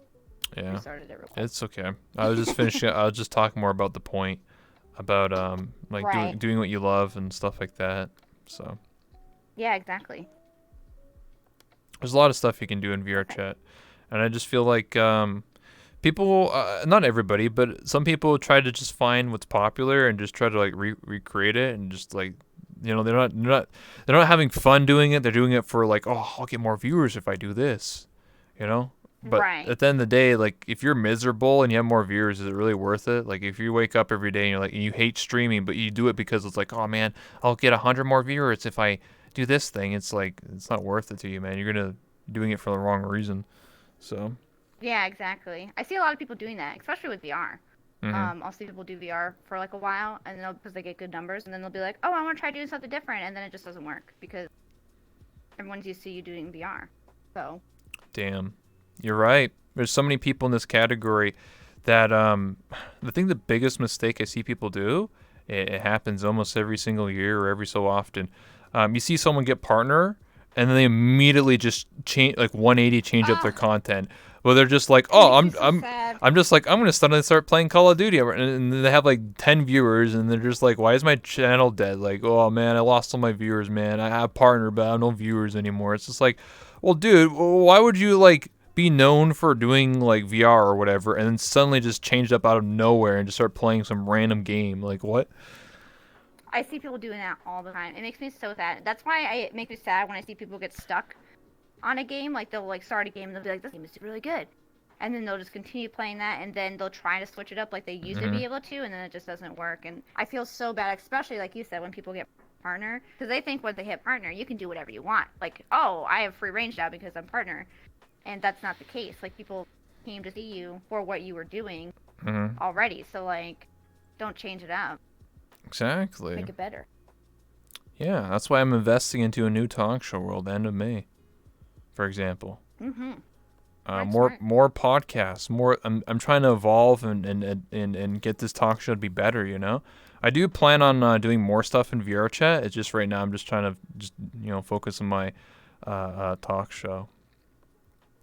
Speaker 1: Yeah.
Speaker 2: restarted it real quick.
Speaker 1: It's okay. I was just finishing I was just talking more about the point about like
Speaker 2: Right.
Speaker 1: doing what you love and stuff like that. So,
Speaker 2: Yeah, exactly.
Speaker 1: there's a lot of stuff you can do in VR
Speaker 2: Okay.
Speaker 1: chat. And I just feel like people not everybody, but some people try to just find what's popular and just try to like recreate it and just like they're not having fun doing it. They're doing it for like, oh, I'll get more viewers if I do this, you know? But
Speaker 2: Right.
Speaker 1: at the end of the day, like if you're miserable and you have more viewers, is it really worth it? Like if you wake up every day and you're like you hate streaming, but you do it because it's like, oh man, I'll get 100 more viewers if I do this thing. It's like it's not worth it to you, man. You're gonna doing it for the wrong reason. So.
Speaker 2: Yeah, exactly. I see a lot of people doing that, especially with VR.
Speaker 1: Mhm.
Speaker 2: I'll see people do VR for like a while, and then because they get good numbers, and then they'll be like, "Oh, I want to try doing something different," and then it just doesn't work because everyone's used to you doing VR. So.
Speaker 1: Damn, you're right. There's so many people in this category that I think the biggest mistake I see people do, it happens almost every single year or every so often. You see someone get partner, and then they immediately just change like 180 change up their
Speaker 2: Ah,
Speaker 1: content. Well, they're just like,
Speaker 2: it
Speaker 1: oh,
Speaker 2: makes me so sad.
Speaker 1: I'm just like I'm gonna suddenly start playing Call of Duty, and they have like 10 viewers, and they're just like, why is my channel dead? Like, oh man, I lost all my viewers, man. I have partner, but I have no viewers anymore. It's just like, well, dude, why would you like be known for doing like VR or whatever, and then suddenly just change up out of nowhere and just start playing some random game? Like what?
Speaker 2: I see people doing that all the time. It makes me so sad. That's why it makes me sad when I see people get stuck on a game. Like they'll like start a game and they'll be like, "This game is really good," and then they'll just continue playing that, and then they'll try to switch it up like they used to
Speaker 1: Hmm.
Speaker 2: be able to, and then it just doesn't work. And I feel so bad, especially like you said, when people get partner, because they think when they hit partner, you can do whatever you want. Like, oh, I have free range now because I'm partner, and that's not the case. Like people came to see you for what you were doing
Speaker 1: Hmm.
Speaker 2: already, so like, don't change it up.
Speaker 1: Exactly.
Speaker 2: Make it better.
Speaker 1: Yeah, that's why I'm investing into a new talk show world end of May, for example.
Speaker 2: Mm-hmm.
Speaker 1: More
Speaker 2: Smart.
Speaker 1: more podcasts, more. I'm trying to evolve and get this talk show to be better. You know, I do plan on doing more stuff in VR chat. It's just right now I'm just trying to just focus on my talk show.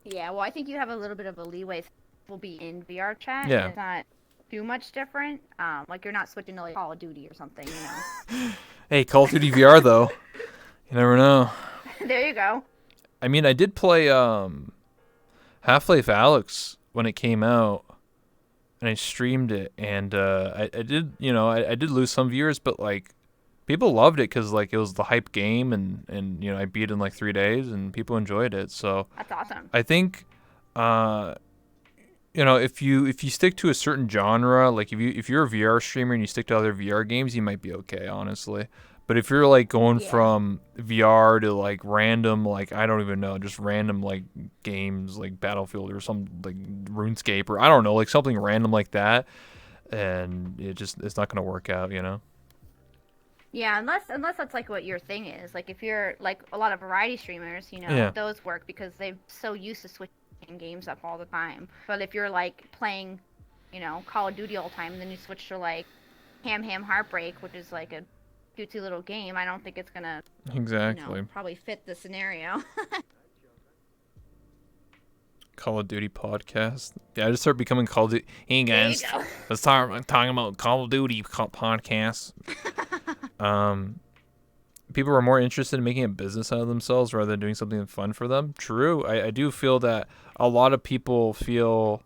Speaker 2: Yeah, well, I think you have a little bit of a leeway. Will be in VR chat, and
Speaker 1: Yeah.
Speaker 2: it's not too much different. Like you're not switching to like Call of Duty or something,
Speaker 1: Hey, Call of Duty VR though. You never know.
Speaker 2: There you go.
Speaker 1: I mean, I did play Half-Life Alyx when it came out, and I streamed it, and I did I did lose some viewers, but like people loved it because like it was the hype game, and I beat it in like 3 days, and people enjoyed it. So
Speaker 2: That's awesome.
Speaker 1: I think uh, if you stick to a certain genre, like if you're a VR streamer and you stick to other VR games, you might be okay, honestly. But if you're like going
Speaker 2: Yeah.
Speaker 1: from VR to like random, like I don't even know, just random like games like Battlefield or some like RuneScape or I don't know, like something random like that, and it's not gonna work out, you know?
Speaker 2: Yeah, unless that's like what your thing is. Like if you're like a lot of variety streamers,
Speaker 1: Yeah.
Speaker 2: those work because they're so used to switching games up all the time. But if you're like playing, Call of Duty all the time, and then you switch to like Ham Heartbreak, which is like a cutesy little game, I don't think it's gonna,
Speaker 1: Exactly.
Speaker 2: probably fit the scenario.
Speaker 1: Call of Duty podcast. Yeah, I just start becoming Call of Duty. Hey
Speaker 2: There you
Speaker 1: guys,
Speaker 2: go.
Speaker 1: let's talking about Call of Duty podcast. People are more interested in making a business out of themselves rather than doing something fun for them. True. I do feel that a lot of people feel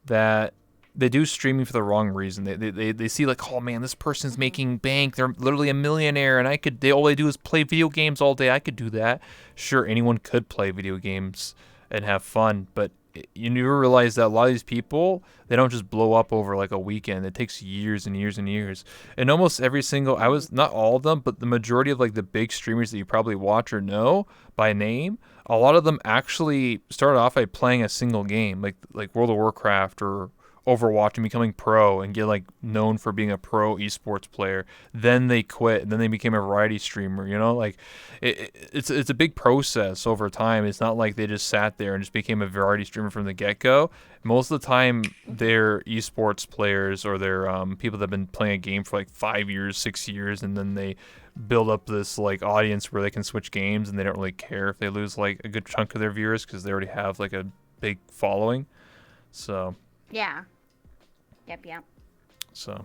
Speaker 1: that they do streaming for the wrong reason. They see like, oh man, this person's making bank. They're literally a millionaire, and all they do is play video games all day. I could do that. Sure, anyone could play video games and have fun, but you never realize that a lot of these people, they don't just blow up over like a weekend. It takes years and years and years. And almost every single, I was not all of them, but the majority of like the big streamers that you probably watch or know by name, a lot of them actually started off by playing a single game, like World of Warcraft or Overwatch, and becoming pro and get like known for being a pro esports player. Then they quit, and then they became a variety streamer. Like it's a big process over time. It's not like they just sat there and just became a variety streamer from the get go. Most of the time, they're esports players, or they're people that have been playing a game for like 5 years, 6 years, and then they build up this like audience where they can switch games, and they don't really care if they lose like a good chunk of their viewers because they already have like a big following. So.
Speaker 2: Yeah. Yep.
Speaker 1: So,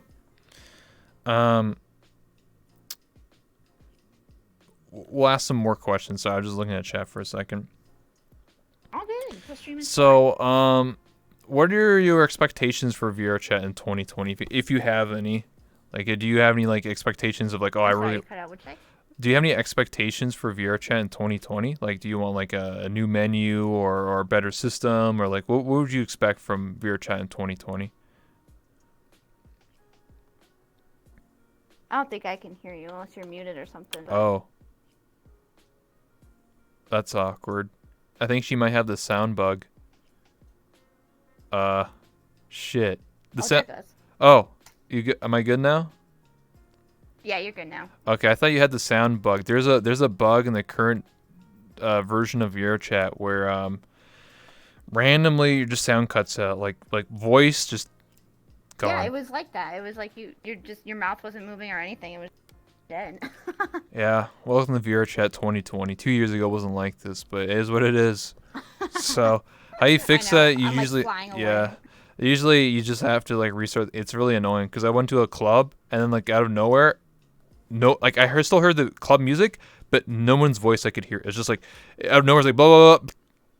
Speaker 1: we'll ask some more questions. So I was just looking at chat for a second.
Speaker 2: All good. The stream is
Speaker 1: So, what are your expectations for VR chat in 2020, if you have any? Like, do you have any like expectations of like, oh, I
Speaker 2: I'm sorry,
Speaker 1: really
Speaker 2: you cut out. What'd you say?
Speaker 1: Do you have any expectations for VRChat in 2020? Like, do you want like a new menu or a better system, or like what would you expect from VRChat in 2020?
Speaker 2: I don't think I can hear you unless you're muted or something. But
Speaker 1: Oh, that's awkward. I think she might have the sound bug. Uh, shit. The
Speaker 2: oh,
Speaker 1: sound.
Speaker 2: that does.
Speaker 1: Oh, you good? Am I good now?
Speaker 2: Yeah, you're good now.
Speaker 1: Okay, I thought you had the sound bug. There's a bug in the current version of VRChat where randomly your just sound cuts out, like voice just
Speaker 2: Yeah,
Speaker 1: gone.
Speaker 2: it was like that. It was like you're just your mouth wasn't moving or anything. It was dead.
Speaker 1: Yeah, welcome to VRChat 2020. 2 years ago wasn't like this, but it is what it is. So how you
Speaker 2: I
Speaker 1: fix
Speaker 2: know.
Speaker 1: that? You
Speaker 2: I'm like
Speaker 1: usually,
Speaker 2: flying
Speaker 1: yeah,
Speaker 2: away.
Speaker 1: usually you just have to like restart. It's really annoying because I went to a club and then like out of nowhere, no, like still heard the club music, but no one's voice I could hear. It's just like out of nowhere, it's like blah blah blah.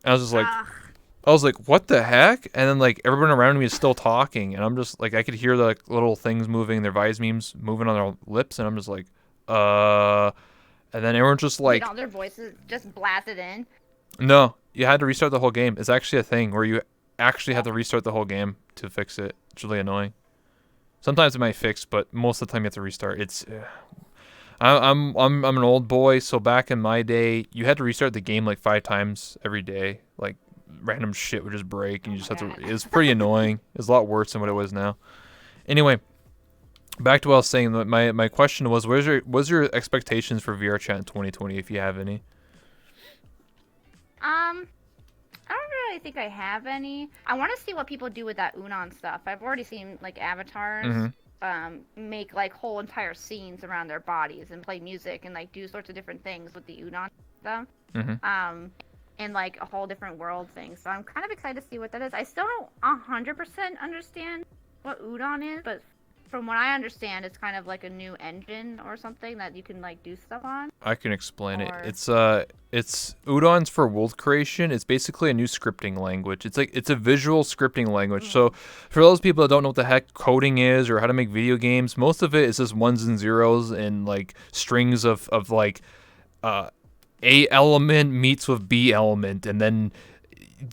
Speaker 1: I was just like,
Speaker 2: Ah,
Speaker 1: I was like, what the heck? And then like everyone around me is still talking, and I'm just like, I could hear the like, little things moving, their Vise memes moving on their lips, and I'm just like, uh. And then everyone's just
Speaker 2: did
Speaker 1: like,
Speaker 2: all their voices just blasted in?
Speaker 1: no, you had to restart the whole game. It's actually a thing where you actually have to restart the whole game to fix it. It's really annoying. Sometimes it might fix, but most of the time you have to restart. I'm an old boy, so back in my day, you had to restart the game like 5 times every day. Like random shit would just break, and
Speaker 2: Oh
Speaker 1: you
Speaker 2: my
Speaker 1: just have to.
Speaker 2: god.
Speaker 1: It was pretty annoying. It's a lot worse than what it was now. Anyway, back to what I was saying. My question was, was your expectations for VRChat in 2020, if you have any?
Speaker 2: I don't really think I have any. I want to see what people do with that Unon stuff. I've already seen like avatars
Speaker 1: Mm-hmm.
Speaker 2: make like whole entire scenes around their bodies and play music and like do sorts of different things with the Unon stuff.
Speaker 1: Mm-hmm.
Speaker 2: And like a whole different world thing. So I'm kind of excited to see what that is. I still don't 100% understand what Udon is, but from what I understand, it's kind of like a new engine or something that you can like do stuff on.
Speaker 1: I can explain it.
Speaker 2: Or
Speaker 1: It's Udon's for world creation. It's basically a new scripting language. It's a visual scripting language. So for those people that don't know what the heck coding is or how to make video games, most of it is just ones and zeros and like strings of like uh A element meets with B element and then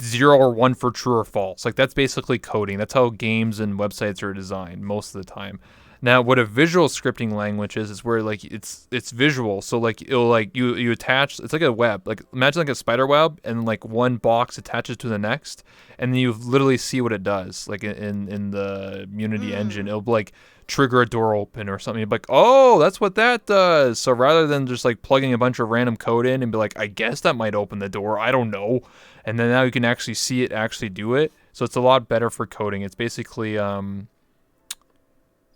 Speaker 1: 0 or 1 for true or false. Like that's basically coding. That's how games and websites are designed most of the time. Now, what a visual scripting language is where like it's visual. So like it'll like you attach. It's like a web. Like imagine like a spider web, and like one box attaches to the next, and then you literally see what it does. Like in the Unity engine, it'll like trigger a door open or something. You'll be like, oh, that's what that does. So rather than just like plugging a bunch of random code in and be like, I guess that might open the door. I don't know. And then now you can actually see it actually do it. So it's a lot better for coding. It's basically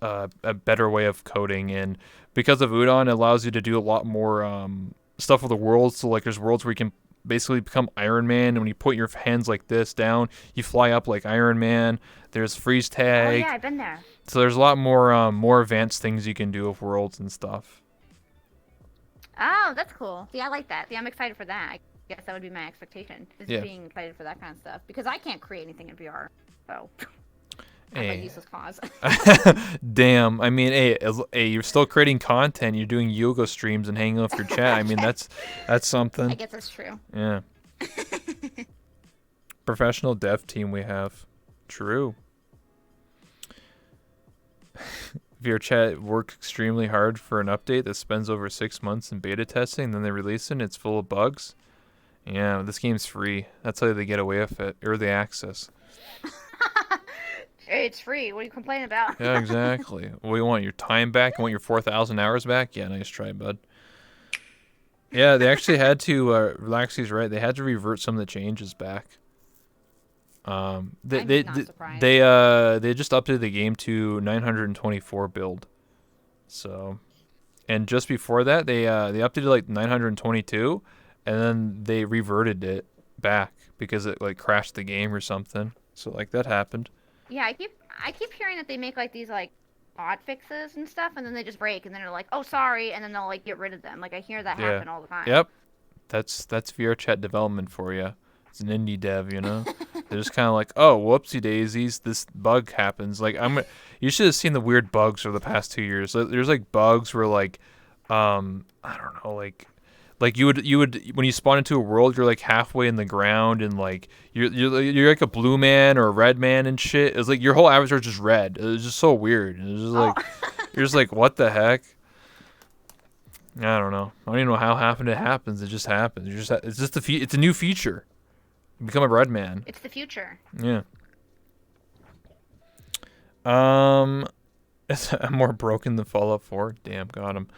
Speaker 1: a better way of coding, and because of Udon, it allows you to do a lot more stuff with the worlds. So like there's worlds where you can basically become Iron Man, and when you put your hands like this down, you fly up like Iron Man. There's freeze
Speaker 2: oh
Speaker 1: tag.
Speaker 2: yeah, I've been there.
Speaker 1: So there's a lot more advanced things you can do with worlds and stuff.
Speaker 2: Oh, that's cool. See, I like that. See, I'm excited for that. I guess that would be my expectation, is
Speaker 1: Yeah.
Speaker 2: being excited for that kind of stuff. Because I can't create anything in VR. So, I'm a
Speaker 1: Hey.
Speaker 2: useless cause.
Speaker 1: Damn. I mean, hey, you're still creating content. You're doing yoga streams and hanging off your chat. I mean, that's
Speaker 2: I
Speaker 1: something.
Speaker 2: guess that's true.
Speaker 1: Yeah. Professional dev team we have. True. VRChat worked extremely hard for an update that spends over 6 months in beta testing, then they release it and it's full of bugs. Yeah, this game's free. That's how they get away with it. Early access.
Speaker 2: It's free. What are you complaining about?
Speaker 1: Yeah, exactly. What, you want your time back? You want your 4,000 hours back? Yeah, nice try, bud. Yeah, they actually had to, Relaxy's right, they had to revert some of the changes back. They
Speaker 2: I'm
Speaker 1: they
Speaker 2: not
Speaker 1: they
Speaker 2: surprised.
Speaker 1: they just updated the game to 924 build. So, and just before that, they updated like 922, and then they reverted it back because it like crashed the game or something. So like that happened.
Speaker 2: Yeah, I keep hearing that they make like these like odd fixes and stuff, and then they just break, and then they're like, oh sorry, and then they'll like get rid of them. Like I hear that
Speaker 1: Yeah.
Speaker 2: happen all the time.
Speaker 1: Yep. That's VRChat development for you. It's an indie dev, you know. They're just kind of like, oh, whoopsie daisies, this bug happens. Like you should have seen the weird bugs for the past 2 years. There's like bugs where like I don't know, like you would when you spawn into a world, you're like halfway in the ground, and like you're like a blue man or a red man and shit. It's like your whole avatar is just red. It was just so weird. It was just
Speaker 2: Oh.
Speaker 1: like you're just like, what the heck? I don't know. I don't even know how happened. It happens. It just happens. It's just it's a new feature. You become a red man.
Speaker 2: It's the future.
Speaker 1: Yeah. Um, I'm more broken than Fallout 4. Damn, got him.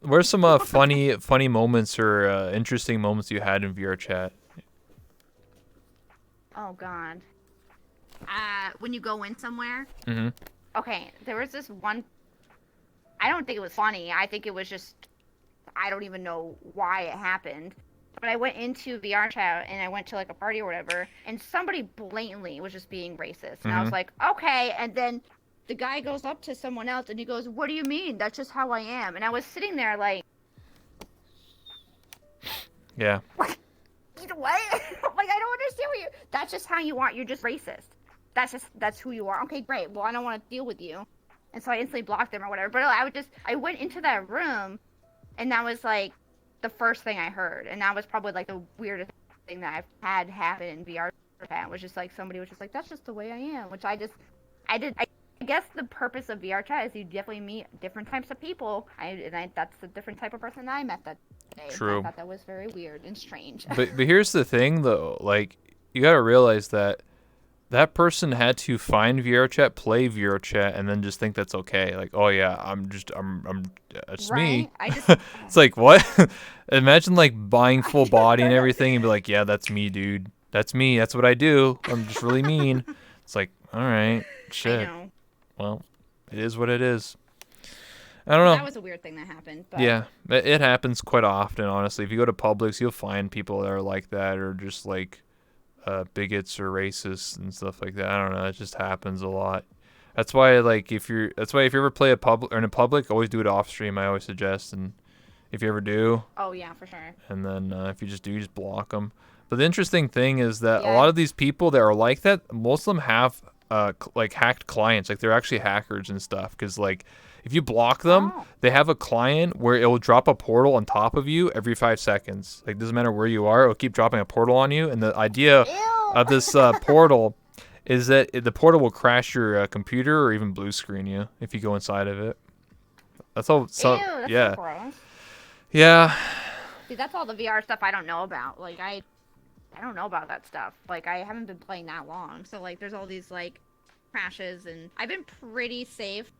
Speaker 1: What are some funny moments or interesting moments you had in VR chat?
Speaker 2: Oh God. When you go in somewhere.
Speaker 1: Mm-hmm.
Speaker 2: Okay, there was this one. I don't think it was funny. I think it was just. I don't even know why it happened. But I went into VR chat and I went to like a party or whatever, and somebody blatantly was just being racist, and I
Speaker 1: Mm-hmm.
Speaker 2: was like, okay. And then the guy goes up to someone else and he goes, "What do you mean? That's just how I am." And I was sitting there like,
Speaker 1: Yeah.
Speaker 2: what? What? Like, I don't understand what you. That's just how you are. You're just racist. That's who you are. Okay, great. Well, I don't want to deal with you, and so I instantly blocked them or whatever. But I went into that room, and that was like the first thing I heard, and that was probably like the weirdest thing that I've had happen in VR chat. Was just like somebody was just like, "That's just the way I am," which I guess the purpose of VR chat is you definitely meet different types of people. That's the different type of person I met that day. I
Speaker 1: True.
Speaker 2: thought that was very weird and strange.
Speaker 1: But here's the thing though. Like you gotta realize that that person had to find VR chat, play VR chat, and then just think that's okay. Like, oh yeah, I'm it's me.
Speaker 2: Right? I just
Speaker 1: It's like what? Imagine like buying full body and everything, and be like, yeah, that's me, dude. That's me. That's what I do. I'm just really mean. It's like, all right,
Speaker 2: I
Speaker 1: shit.
Speaker 2: know.
Speaker 1: Well, it is what it is. I don't
Speaker 2: So
Speaker 1: know.
Speaker 2: that was a weird thing that happened. But
Speaker 1: Yeah, it happens quite often. Honestly, if you go to Publix, you'll find people that are like that, or just like bigots or racists and stuff like that. I don't know. It just happens a lot. That's why if you ever play a public or in a public, always do it off stream. I always suggest, and if you ever do,
Speaker 2: oh yeah, for sure.
Speaker 1: and then if you just do, you just block them. But the interesting thing is that a
Speaker 2: Yeah.
Speaker 1: lot of these people that are like that, most of them have like hacked clients. Like they're actually hackers and stuff. Because like if you block them,
Speaker 2: Oh.
Speaker 1: they have a client where it will drop a portal on top of you every 5 seconds. Like doesn't matter where you are, it will keep dropping a portal on you. And the idea
Speaker 2: Ew.
Speaker 1: of this portal is that the portal will crash your computer or even blue screen you if you go inside of it. That's all.
Speaker 2: Ew, that's
Speaker 1: Yeah,
Speaker 2: so gross.
Speaker 1: yeah.
Speaker 2: See, that's all the VR stuff I don't know about. Like I don't know about that stuff. Like I haven't been playing that long. So like there's all these like crashes and I've been pretty safe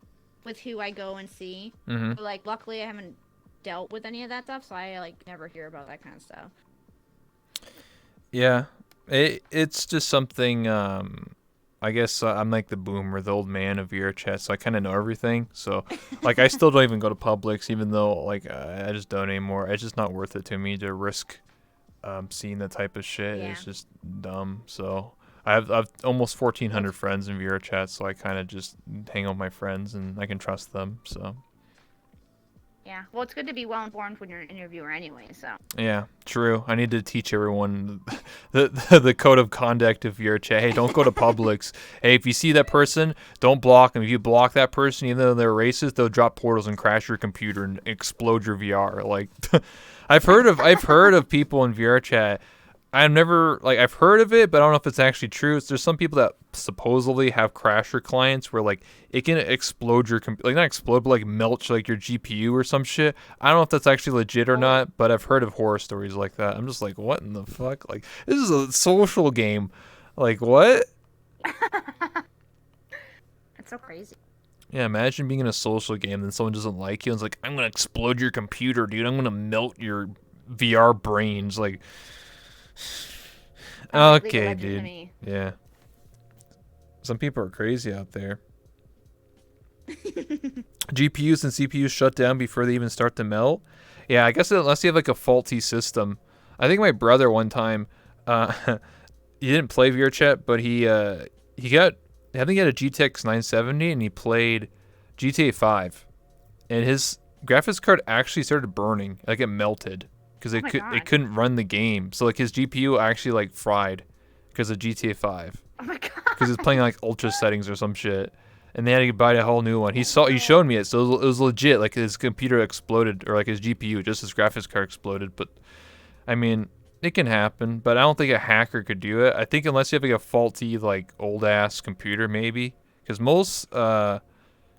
Speaker 2: with who I go and see.
Speaker 1: Hmm.
Speaker 2: But, like luckily I haven't dealt with any of that stuff, so I like never hear about that kind of stuff.
Speaker 1: Yeah, it's just something. I guess I'm like the boomer, the old man of VRChat, so I kind of know everything. So, like, I still don't even go to Publix, even though like I just don't anymore. It's just not worth it to me to risk seeing that type of shit.
Speaker 2: Yeah.
Speaker 1: It's just dumb. So I've almost 1,400 friends in VRChat, so I kind of just hang out with my friends and I can trust them. So.
Speaker 2: Yeah. Well, it's good to be well informed when you're an interviewer anyway. So.
Speaker 1: Yeah, true. I need to teach everyone the code of conduct of your chat. Hey, don't go to Publix. Hey, if you see that person, don't block them. If you block that person, even though they're racist, they'll drop portals and crash your computer and explode your VR. Like, I've heard of people in VR chat. I've heard of it, but I don't know if it's actually true. There's some people that supposedly have crasher clients where like it can explode your like not explode, but like melt like your GPU or some shit. I don't know if that's actually legit or not, but I've heard of horror stories like that. I'm just like, what in the fuck? Like this is a social game. Like what?
Speaker 2: It's so crazy.
Speaker 1: Yeah, imagine being in a social game and someone doesn't like you and it's like, I'm gonna explode your computer, dude. I'm gonna melt your VR brains. Like
Speaker 2: Sounds like League of
Speaker 1: okay,
Speaker 2: Legends to
Speaker 1: dude.
Speaker 2: me.
Speaker 1: Yeah. Some people are crazy out there. GPUs and CPUs shut down before they even start to melt. Yeah, I guess unless you have like a faulty system. I think my brother one time, he didn't play VRChat, but he got I think he had a GTX 970 and he played GTA 5, and his graphics card actually started burning, like it melted because
Speaker 2: Oh my
Speaker 1: it
Speaker 2: God.
Speaker 1: couldn't run the game. So like his GPU actually like fried because of GTA 5
Speaker 2: Oh my god.
Speaker 1: because it's playing like ultra settings or some shit. and they had to buy a whole new one. He showed me it, so it was legit. Like his computer exploded, or like his GPU, just his graphics card exploded. But I mean, it can happen. But I don't think a hacker could do it. I think unless you have like a faulty, like old ass computer, maybe, because most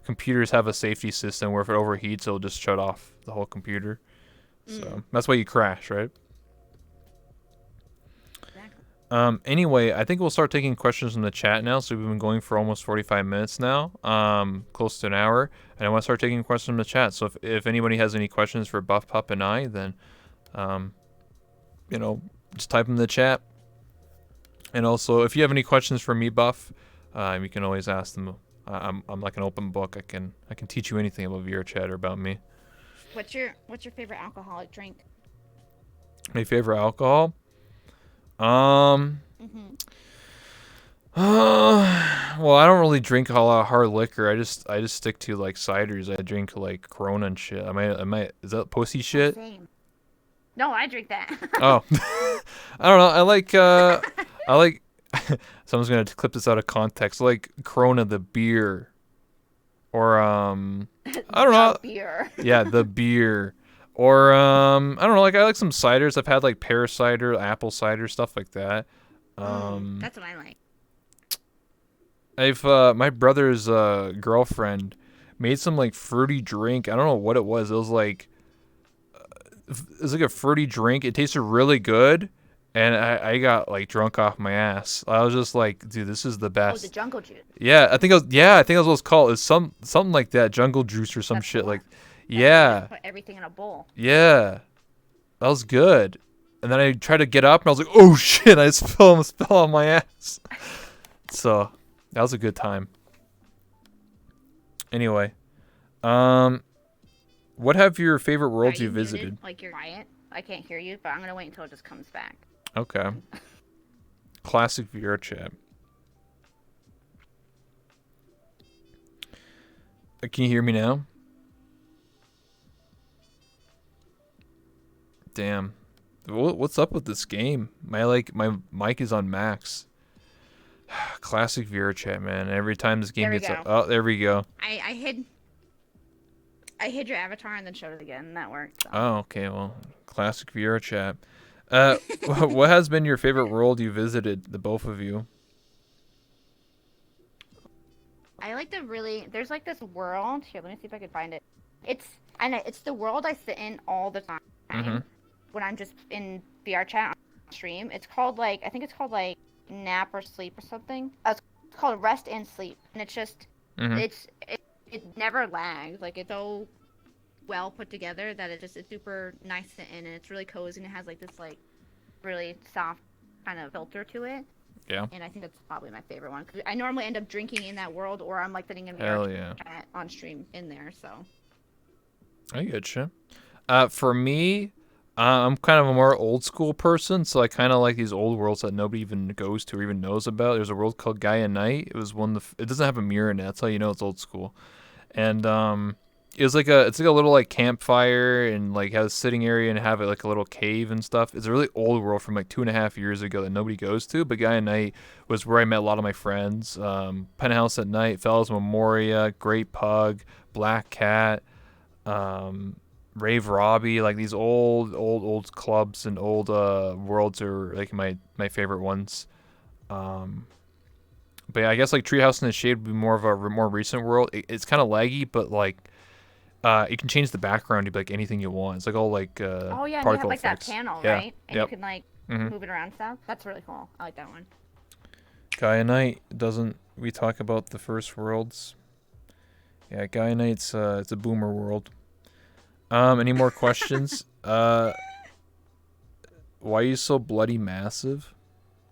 Speaker 1: computers have a safety system where if it overheats, it'll just shut off the whole computer. So that's why you crash, right?
Speaker 2: Exactly.
Speaker 1: Anyway, I think we'll start taking questions from the chat now. So we've been going for almost 45 minutes now, close to an hour, and I want to start taking questions from the chat. So if anybody has any questions for Buffpup and I, then, just type them in the chat. And also, if you have any questions for me, Buff, you can always ask them. I'm like an open book. I can teach you anything about VRChat or about me.
Speaker 2: What's your favorite alcoholic drink?
Speaker 1: My favorite alcohol? Well, I don't really drink a lot of hard liquor. I just stick to like ciders. I drink like Corona and shit. Is that pussy shit?
Speaker 2: Same. No, I drink that.
Speaker 1: Oh, I don't know. I like. Someone's gonna clip this out of context. Like Corona, the beer, or I don't know.
Speaker 2: Beer.
Speaker 1: Yeah, the beer. Or I don't know, like I like some ciders. I've had like pear cider, apple cider, stuff like that.
Speaker 2: That's what I like.
Speaker 1: I've my brother's girlfriend made some like fruity drink. I don't know what it was. It was like a fruity drink. It tasted really good, and I got like drunk off my ass. I was just like, dude, this is the best.
Speaker 2: Oh, the jungle juice.
Speaker 1: Yeah, I think that's what it's called. It's something like that, jungle juice or some
Speaker 2: That's
Speaker 1: shit like.
Speaker 2: Just
Speaker 1: Yeah.
Speaker 2: put everything in a bowl.
Speaker 1: Yeah. That was good. And then I tried to get up and I was like, oh shit, I just fell on my ass. So that was a good time. Anyway. What have your favorite worlds you visited?
Speaker 2: Muted? Like you're quiet. I can't hear you, but I'm gonna wait until it just comes back.
Speaker 1: Okay. Classic VR chat. Can you hear me now? Damn. What's up with this game? My mic is on max. Classic VR chat, man. Every time this game gets up. Oh, there we go.
Speaker 2: I hid your avatar and then showed it again, and that worked. So.
Speaker 1: Oh, okay. Well, classic VR chat. What has been your favorite world you visited, the both of you?
Speaker 2: I like there's like this world. Here, let me see if I can find it. It's the world I sit in all the time. When I'm just in VR chat on stream. It's called I think it's called nap or sleep or something. It's called rest and sleep, and it's just it never lags. Like it's so well put together that it's super nice to sit in, and it's really cozy, and it has like this really soft kind of filter to it.
Speaker 1: Yeah.
Speaker 2: And I think that's probably my favorite one. 'Cause I normally end up drinking in that world, or I'm sitting in
Speaker 1: Hell
Speaker 2: VR chat on stream in there. So.
Speaker 1: I get you. For me. I'm kind of a more old school person, so I kind of like these old worlds that nobody even goes to or even knows about. There's a world called Gaia Night. It was it doesn't have a mirror in it. That's how you know it's old school. And it's like a little like campfire and like has a sitting area and have it like a little cave and stuff. It's a really old world from like 2.5 years ago that nobody goes to. But Gaia Night was where I met a lot of my friends. Penthouse at Night, Fellows Memoria, Great Pug, Black Cat. Rave Robbie, like these old clubs and old worlds are like my favorite ones. But yeah, I guess like Treehouse in the Shade would be more of a more recent world. It's kind of laggy, but like you can change the background to be like anything you want. It's like all like
Speaker 2: oh yeah, and you have like
Speaker 1: effects.
Speaker 2: that panel,
Speaker 1: yeah.
Speaker 2: right? And you can like move it around and stuff. That's really cool. I like that one.
Speaker 1: Gaia Night doesn't we talk about the first worlds? Yeah, Gaia Night's it's a boomer world. Any more questions? Why are you so bloody massive?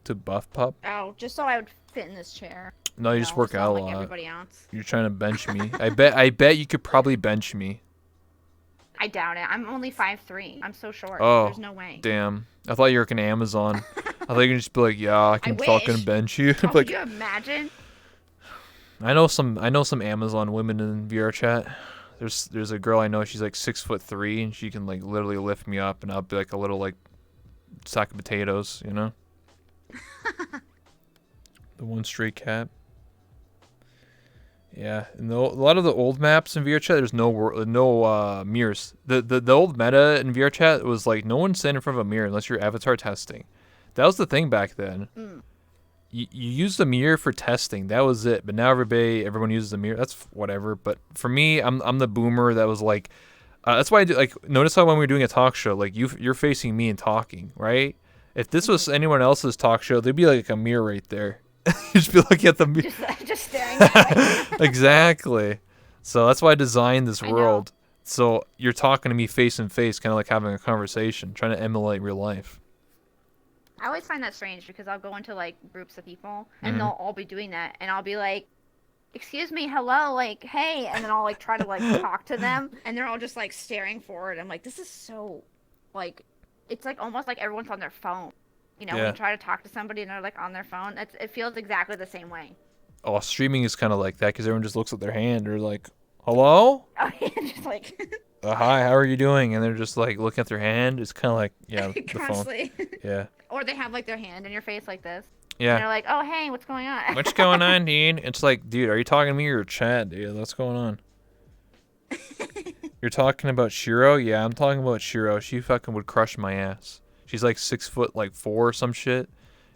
Speaker 1: To Buffpup?
Speaker 2: Oh, just so I would fit in this chair.
Speaker 1: No, you just work out a lot.
Speaker 2: Everybody else.
Speaker 1: You're trying to bench me. I bet you could probably bench me.
Speaker 2: I doubt it. I'm only 5'3". I'm so short.
Speaker 1: Oh,
Speaker 2: there's no way.
Speaker 1: Damn. I thought you were an Amazon. I thought you could just be like, yeah, I can fucking bench you.
Speaker 2: Oh,
Speaker 1: like,
Speaker 2: could you imagine?
Speaker 1: I know some Amazon women in VR chat. There's a girl I know. She's like 6'3", and she can like literally lift me up, and I'll be like a little like sack of potatoes, you know. The one stray cat. Yeah, and a lot of the old maps in VRChat, there's no mirrors. The old meta in VRChat was like no one stand in front of a mirror unless you're avatar testing. That was the thing back then.
Speaker 2: Mm.
Speaker 1: You used the mirror for testing. That was it. But now everyone uses the mirror. That's whatever. But for me, I'm the boomer that was like, that's why I do like notice how when we were doing a talk show, like you're facing me and talking, right? If this was anyone else's talk show, there'd be like a mirror right there. You just be looking at the mirror.
Speaker 2: Just staring that way.
Speaker 1: Exactly. So that's why I designed this
Speaker 2: I know.
Speaker 1: world. So you're talking to me face and face, kind of like having a conversation, trying to emulate real life.
Speaker 2: I always find that strange because I'll go into like groups of people and
Speaker 1: Hmm.
Speaker 2: they'll all be doing that, and I'll be like, "Excuse me, hello, like, hey," and then I'll like try to like talk to them, and they're all just like staring forward. I'm like, this is so, like, it's like almost like everyone's on their phone. You know, when
Speaker 1: Yeah.
Speaker 2: you try to talk to somebody and they're like on their phone, it feels exactly the same way.
Speaker 1: Oh, streaming is kind of like that because everyone just looks at their hand or like, hello?
Speaker 2: Oh yeah, just like
Speaker 1: Hi, how are you doing? And they're just like looking at their hand. It's kind of like, yeah, the phone.
Speaker 2: constantly.
Speaker 1: Yeah.
Speaker 2: Or they have like their hand in your face like this, and
Speaker 1: Yeah.
Speaker 2: they're like, "Oh hey, what's going on?"
Speaker 1: What's going on, dude? It's like, dude, are you talking to me or chat, dude? What's going on? You're talking about Shiro? Yeah, I'm talking about Shiro. She fucking would crush my ass. She's like 6 foot, like 4 or some shit.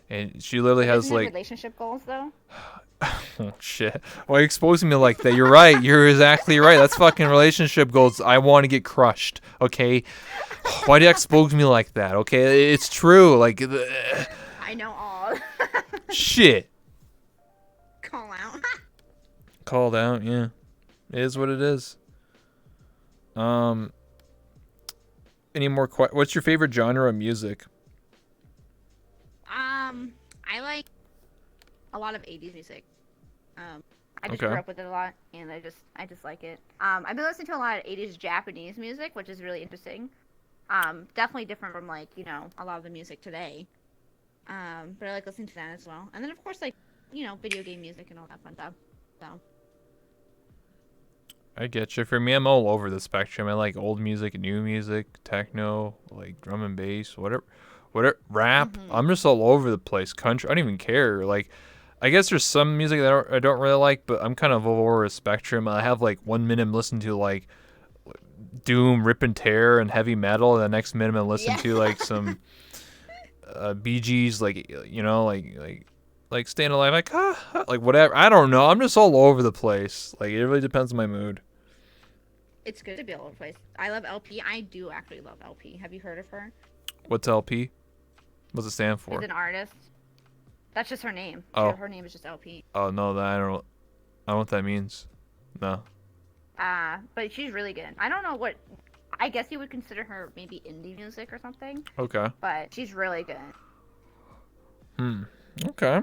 Speaker 1: And she literally
Speaker 2: But
Speaker 1: has
Speaker 2: isn't it
Speaker 1: like,
Speaker 2: relationship goals though?
Speaker 1: oh shit. Why are you exposing me like that? You're right. You're exactly right. That's fucking relationship goals. I want to get crushed. Okay. Why do you expose me like that? Okay. It's true. Like,
Speaker 2: I know all.
Speaker 1: shit.
Speaker 2: Call out.
Speaker 1: Called out. Yeah. It is what it is. Um. Any more? What's your favorite genre of music?
Speaker 2: I like a lot of 80s music. I just
Speaker 1: Okay.
Speaker 2: grew up with it a lot, and I just like it. I've been listening to a lot of 80s Japanese music, which is really interesting. Definitely different from like, a lot of the music today. But I like listening to that as well. And then of course like, video game music and all that fun stuff. So,
Speaker 1: I get you. For me, I'm all over the spectrum. I like old music, new music, techno, like drum and bass, whatever, rap.
Speaker 2: hmm
Speaker 1: I'm just all over the place. Country, I don't even care. Like, I guess there's some music that I don't really like, but I'm kind of all over a spectrum. I have like 1 minute I'm listening to like doom, rip and tear, and heavy metal, and the next minute I'm listening
Speaker 2: yeah.
Speaker 1: to like some Bee Gees, like like staying alive, like like whatever. I don't know. I'm just all over the place. Like it really depends on my mood.
Speaker 2: It's good to be all over the place. I love LP. I do actually love LP. Have you heard of her?
Speaker 1: What's LP? What's it stand
Speaker 2: She's
Speaker 1: for?
Speaker 2: an artist. That's just her name.
Speaker 1: Oh,
Speaker 2: Her name is just LP.
Speaker 1: oh no, that I don't know what that means. No.
Speaker 2: But she's really good. I don't know what. I guess you would consider her maybe indie music or something,
Speaker 1: Okay.
Speaker 2: but she's really good.
Speaker 1: Hmm. Okay.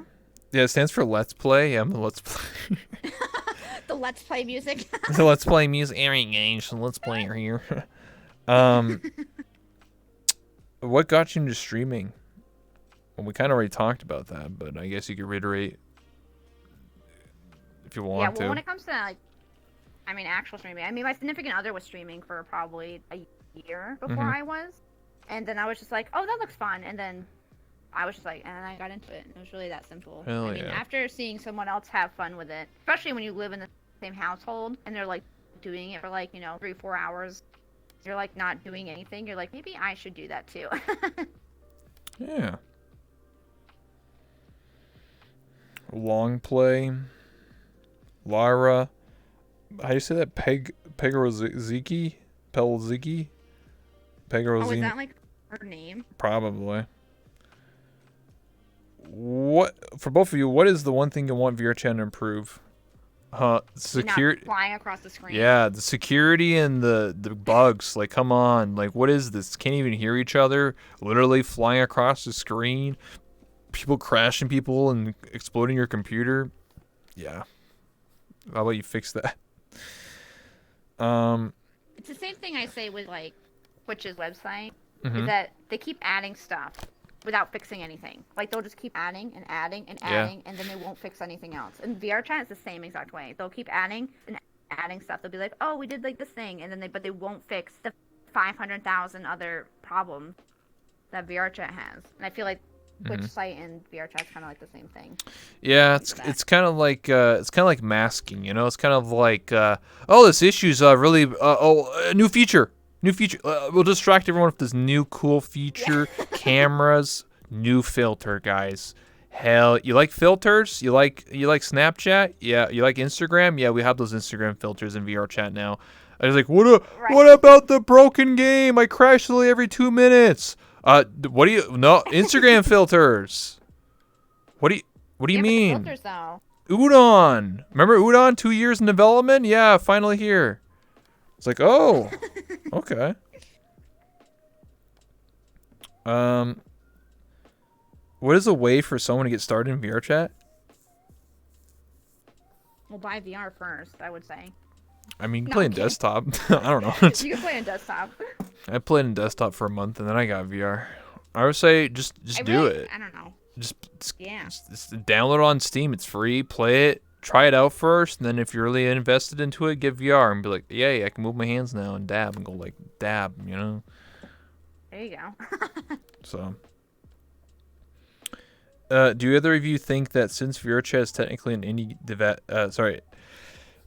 Speaker 1: Yeah, it stands for Let's Play. Yeah, I'm the Let's Play.
Speaker 2: The Let's Play music.
Speaker 1: The Let's Play music airing games. So Let's Play here. um, what got you into streaming? Well, we kind of already talked about that, but I guess you could reiterate if you
Speaker 2: Yeah,
Speaker 1: want
Speaker 2: well, when
Speaker 1: to.
Speaker 2: it comes to like, I mean, actual streaming. I mean, my significant other was streaming for probably a year before
Speaker 1: Mm-hmm.
Speaker 2: I was, and then I was just like, oh, that looks fun, and then I was just like, and I got into it. It was really that simple.
Speaker 1: Hell
Speaker 2: I mean,
Speaker 1: yeah.
Speaker 2: after seeing someone else have fun with it, especially when you live in the same household and they're like doing it for like 3-4 hours, you're like not doing anything. You're like, maybe I should do that too.
Speaker 1: Yeah. Long play. Lara. How do you say that? Pegoroziki? Pelziki?
Speaker 2: Oh, is
Speaker 1: Pegorozini?
Speaker 2: that like her name?
Speaker 1: Probably. What for both of you? What is the one thing you want VRChat to improve?
Speaker 2: Not
Speaker 1: Security.
Speaker 2: flying across the screen.
Speaker 1: Yeah, the security and the bugs. Like, come on. Like, what is this? Can't even hear each other. Literally flying across the screen. People crashing people and exploding your computer. Yeah. How about you fix that? Um.
Speaker 2: It's the same thing I say with like Twitch's website, is
Speaker 1: Mhm.
Speaker 2: that they keep adding stuff without fixing anything. Like they'll just keep adding and adding and
Speaker 1: Yeah.
Speaker 2: adding, and then they won't fix anything else. And VRChat is the same exact way. They'll keep adding and adding stuff. They'll be like, oh, we did like this thing, and then but they won't fix the 500,000 other problems that VRChat has. And I feel like Twitch site and VR chat's kind of like the same thing.
Speaker 1: Yeah, it's kind of like masking, you know. It's kind of like oh, this issue's really a new feature. New feature. We'll distract everyone with this new cool feature.
Speaker 2: Yeah.
Speaker 1: Cameras, new filter, guys. Hell, you like filters? You like Snapchat? Yeah, you like Instagram? Yeah, we have those Instagram filters in VR chat now. I was like, what about the broken game? I crash literally every 2 minutes. What do you no Instagram filters? What do you
Speaker 2: Yeah,
Speaker 1: mean?
Speaker 2: but the filters though.
Speaker 1: Udon. Remember Udon? 2 years in development? Yeah, finally here. It's like, oh, okay. What is a way for someone to get started in VR chat?
Speaker 2: Well, buy VR first, I would say.
Speaker 1: I mean,
Speaker 2: No,
Speaker 1: play in
Speaker 2: okay.
Speaker 1: desktop. I don't know.
Speaker 2: You can play on desktop.
Speaker 1: I played in desktop for a month and then I got VR. I would say just do it.
Speaker 2: I don't know.
Speaker 1: Just download it on Steam. It's free. Play it. Try it out first, and then if you're really invested into it, get VR and be like, yay, I can move my hands now and dab and go like dab, you know?
Speaker 2: There you go.
Speaker 1: So, do either of you think that since VRChat is technically an indie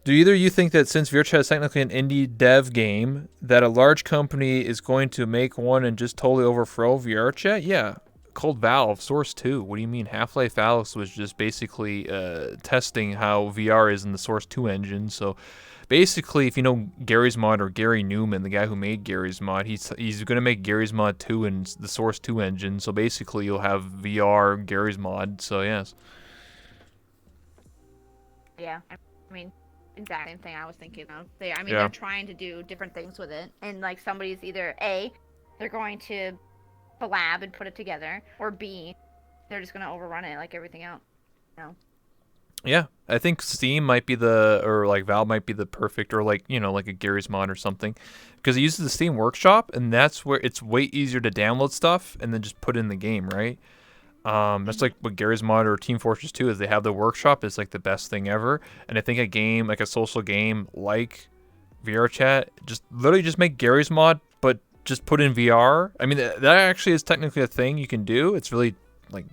Speaker 1: do either of you think that since VRChat is technically an indie dev game, that a large company is going to make one and just totally overthrow VRChat? Yeah. Called Valve, Source 2. What do you mean? Half-Life Alyx was just basically testing how VR is in the Source 2 engine. So basically, if you know Gary's Mod or Gary Newman, the guy who made Gary's Mod, he's going to make Gary's Mod 2 in the Source 2 engine. So basically, you'll have VR Gary's Mod. So yes.
Speaker 2: Yeah, I mean, exact same thing I was thinking of. They're trying to do different things with it, and like somebody's either they're going to collab and put it together, or B, they're just gonna overrun it like everything else. No.
Speaker 1: Yeah, I think Steam might be or like Valve might be the perfect, or like, you know, like a Gary's Mod or something, because it uses the Steam Workshop, and that's where it's way easier to download stuff and then just put it in the game, right? That's like what Gary's Mod or Team Fortress 2 is. They have the workshop. It's like the best thing ever. And I think a game, like a social game like VRChat, just literally just make Gary's Mod, but just put in VR. I mean, that actually is technically a thing you can do. It's really like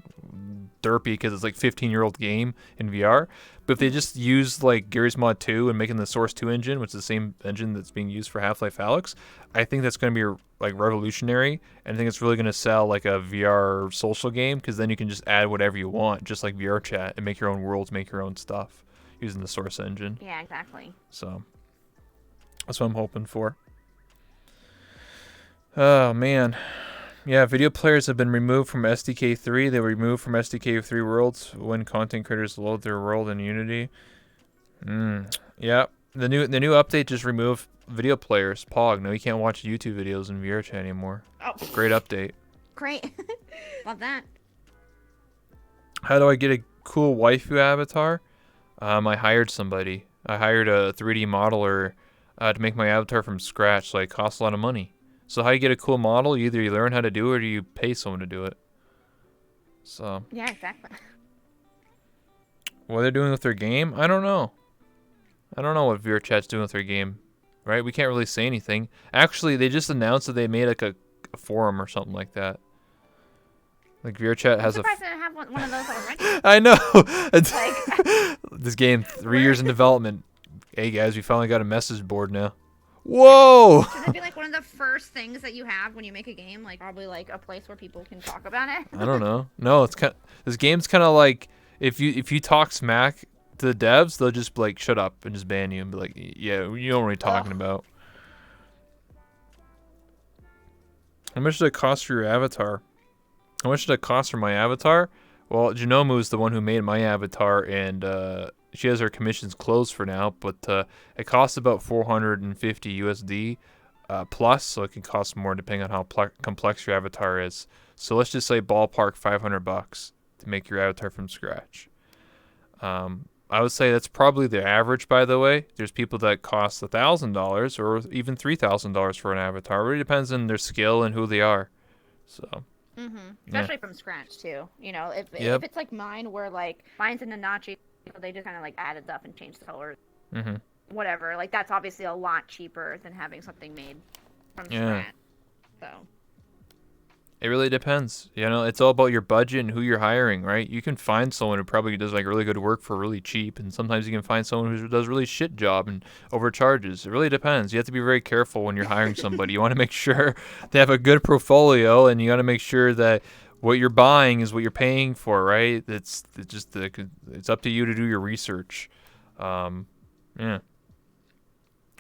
Speaker 1: derpy because it's like 15-year-old game in VR. But if they just use like Gary's Mod 2 and making the Source 2 engine, which is the same engine that's being used for Half-Life Alyx, I think that's going to be like revolutionary. And I think it's really going to sell like a VR social game, because then you can just add whatever you want, just like VR chat, and make your own worlds, make your own stuff using the Source engine.
Speaker 2: Yeah, exactly.
Speaker 1: So that's what I'm hoping for. Oh, man. Yeah, video players have been removed from SDK 3. They were removed from SDK 3 worlds when content creators load their world in Unity. Yeah, the new update just removed video players. Pog, no, you can't watch YouTube videos in VRChat anymore.
Speaker 2: Oh,
Speaker 1: great update.
Speaker 2: Great. Love that.
Speaker 1: How do I get a cool waifu avatar? I hired somebody. I hired a 3D modeler to make my avatar from scratch, so it costs a lot of money. So how you get a cool model? Either you learn how to do it, or you pay someone to do it. So.
Speaker 2: Yeah, exactly.
Speaker 1: What they're doing with their game? I don't know. I don't know what VRChat's doing with their game. Right? We can't really say anything. Actually, they just announced that they made like a forum or something like that. Like VRChat has
Speaker 2: I'm surprised I didn't have one of those already.
Speaker 1: I know.
Speaker 2: Like,
Speaker 1: this game, 3 years in development. Hey guys, we finally got a message board now. Whoa!
Speaker 2: Should that be like one of the first things that you have when you make a game? Like probably like a place where people can talk about it.
Speaker 1: I don't know. No, this game's kind of like if you talk smack to the devs, they'll just like shut up and just ban you and be like, yeah, you know what we're talking about. How much did it cost for your avatar? How much did it cost for my avatar? Well, Genomu is the one who made my avatar, and she has her commissions closed for now, but it costs about 450 USD plus, so it can cost more depending on how complex your avatar is. So let's just say ballpark $500 to make your avatar from scratch. I would say that's probably the average, by the way. There's people that cost $1,000 or even $3,000 for an avatar. It really depends on their skill and who they are. So.
Speaker 2: Especially from scratch too. You know, if it's like mine, where like mine's in a Nachi, they just kind of like added stuff and changed the colors, whatever. Like that's obviously a lot cheaper than having something made from scratch. So.
Speaker 1: It really depends. It's all about your budget and who you're hiring, right? You can find someone who probably does like really good work for really cheap, and sometimes you can find someone who does really shit job and overcharges. It really depends. You have to be very careful when you're hiring somebody. You want to make sure they have a good portfolio, and you got to make sure that what you're buying is what you're paying for, right? It's up to you to do your research. Yeah.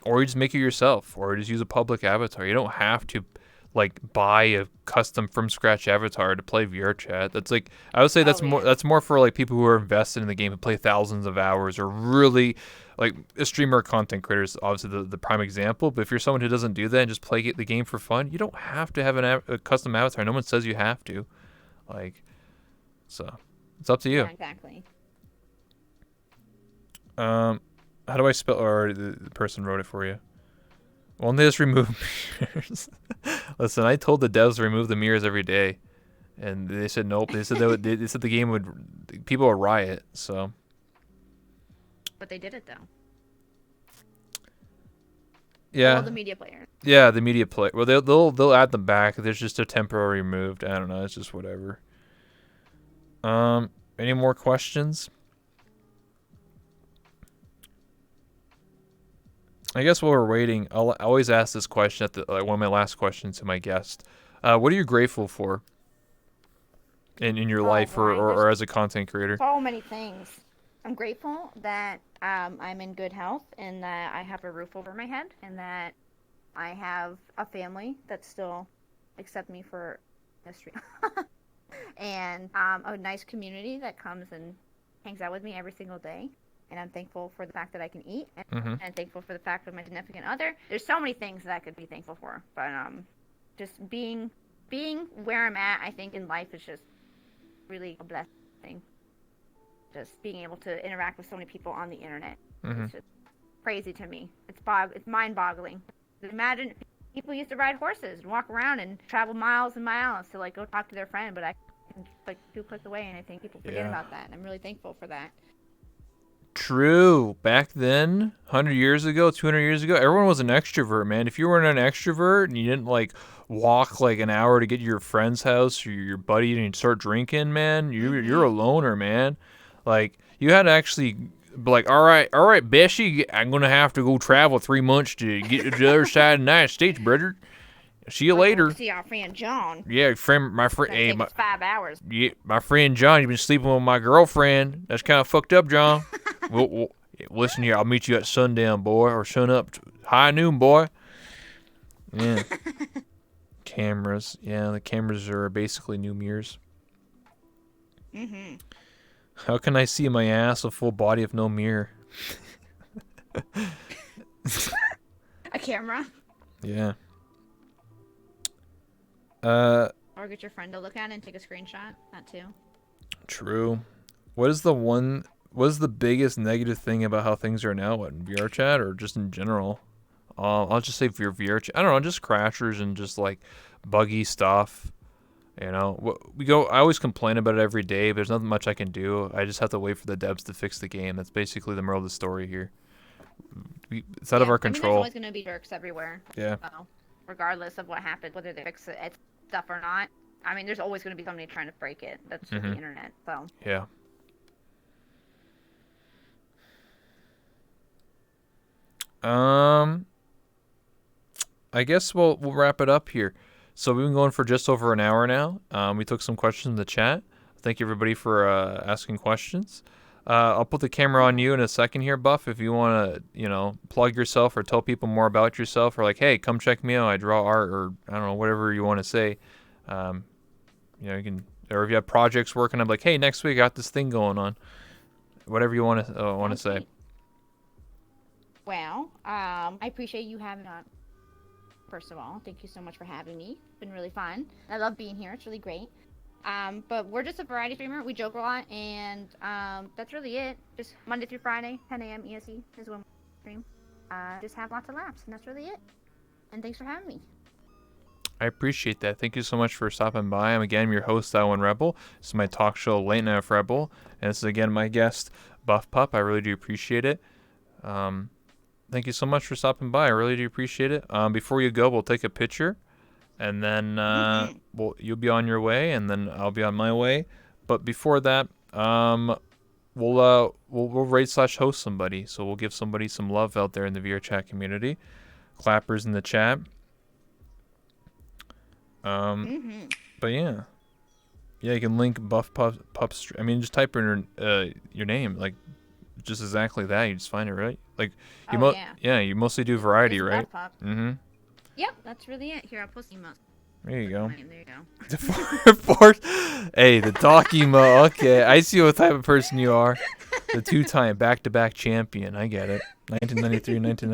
Speaker 1: Or you just make it yourself, or just use a public avatar. You don't have to like buy a custom from scratch avatar to play VR chat. That's like I would say that's more for like people who are invested in the game and play thousands of hours, or really like a streamer or content creator is obviously the prime example. But if you're someone who doesn't do that and just play the game for fun, you don't have to have a custom avatar. No one says you have to. Like, so it's up to you.
Speaker 2: Yeah, exactly.
Speaker 1: How do I spell? Or the person wrote it for you. Won't they just remove mirrors? Listen, I told the devs to remove the mirrors every day, and they said nope. They said they said the game people would riot. So.
Speaker 2: But they did it though.
Speaker 1: Yeah.
Speaker 2: All the media players.
Speaker 1: Yeah, the media player. Well, they'll add them back. There's just a temporary removed. I don't know. It's just whatever. Any more questions? I guess while we're waiting, I always ask this question at one of my last questions to my guest. What are you grateful for in your life or as a content creator?
Speaker 2: So many things. I'm grateful that I'm in good health and that I have a roof over my head and that I have a family that still accept me for history and a nice community that comes and hangs out with me every single day. And I'm thankful for the fact that I can eat, and I'm thankful for the fact of my significant other. There's so many things that I could be thankful for, but just being where I'm at, I think in life is just really a blessing. Just being able to interact with so many people on the internet, it's just crazy to me. It's mind-boggling. Imagine people used to ride horses and walk around and travel miles and miles to like go talk to their friend, but I can just like 2 clicks away, and I think people forget about that. And I'm really thankful for that.
Speaker 1: True. Back then, 100 years ago, 200 years ago, everyone was an extrovert, man. If you weren't an extrovert and you didn't like walk like an hour to get to your friend's house or your buddy and you start drinking, man, you're a loner, man. Like you had to actually be like, all right, Bessie, I'm gonna have to go travel 3 months to get to the other side of the United States, brother. See you later.
Speaker 2: See our friend John.
Speaker 1: Yeah, my friend. Hey,
Speaker 2: 5 hours.
Speaker 1: Yeah, my friend John. You've been sleeping with my girlfriend. That's kind of fucked up, John. Well, listen here. I'll meet you at sundown, boy, or sun up, high noon, boy. Yeah. Cameras. Yeah, the cameras are basically new mirrors. How can I see my ass a full body if no mirror?
Speaker 2: A camera.
Speaker 1: Yeah.
Speaker 2: Or get your friend to look at it and take a screenshot. That too.
Speaker 1: True. What is the biggest negative thing about how things are now? What, in VR chat or just in general? I'll just say for your VR chat. I don't know, just crashers and just like buggy stuff. You know, I always complain about it every day, but there's nothing much I can do. I just have to wait for the devs to fix the game. That's basically the moral of the story here. It's out of our control.
Speaker 2: There's always going to be jerks everywhere.
Speaker 1: Yeah.
Speaker 2: So, regardless of what happens, whether they fix it stuff or not. I mean, there's always going to be somebody trying to break it. That's just the internet. So.
Speaker 1: Yeah. I guess we'll wrap it up here. So we've been going for just over an hour now. We took some questions in the chat. Thank you everybody for asking questions. I'll put the camera on you in a second here, Buff, if you want to, plug yourself or tell people more about yourself, or like, hey, come check me out. I draw art, or I don't know, whatever you want to say. You can, or if you have projects working, I'm like, hey, next week I got this thing going on. Whatever you want to say.
Speaker 2: Well, I appreciate you having on. First of all, thank you so much for having me. It's been really fun. I love being here. It's really great. But we're just a variety streamer. We joke a lot, and that's really it. Just Monday through Friday, 10 a.m. EST is when we stream. Just have lots of laughs, and that's really it. And thanks for having me.
Speaker 1: I appreciate that. Thank you so much for stopping by. I'm again your host, One Rebel. This is my talk show, Late Night with Rebel, and this is again my guest, Buffpup. I really do appreciate it. Thank you so much for stopping by. I really do appreciate it. Before you go, we'll take a picture. and then
Speaker 2: Mhm.
Speaker 1: well, you'll be on your way, and then I'll be on my way. But before that, we'll raid slash host somebody, so we'll give somebody some love out there in the VR chat community. Clappers in the chat.
Speaker 2: Mhm.
Speaker 1: But yeah, you can link Buffpup. I mean, just type in your name, like just exactly that. You just find it, right? Like
Speaker 2: Oh yeah.
Speaker 1: you mostly do variety,
Speaker 2: Just
Speaker 1: right?
Speaker 2: buff pop.
Speaker 1: Mm-hmm.
Speaker 2: Yep, that's really it. Here, I'll post emails.
Speaker 1: There you go.
Speaker 2: There you go.
Speaker 1: The hey, the doc emo. Okay, I see what type of person you are. The two-time back-to-back champion. I get it. 1993, 1990.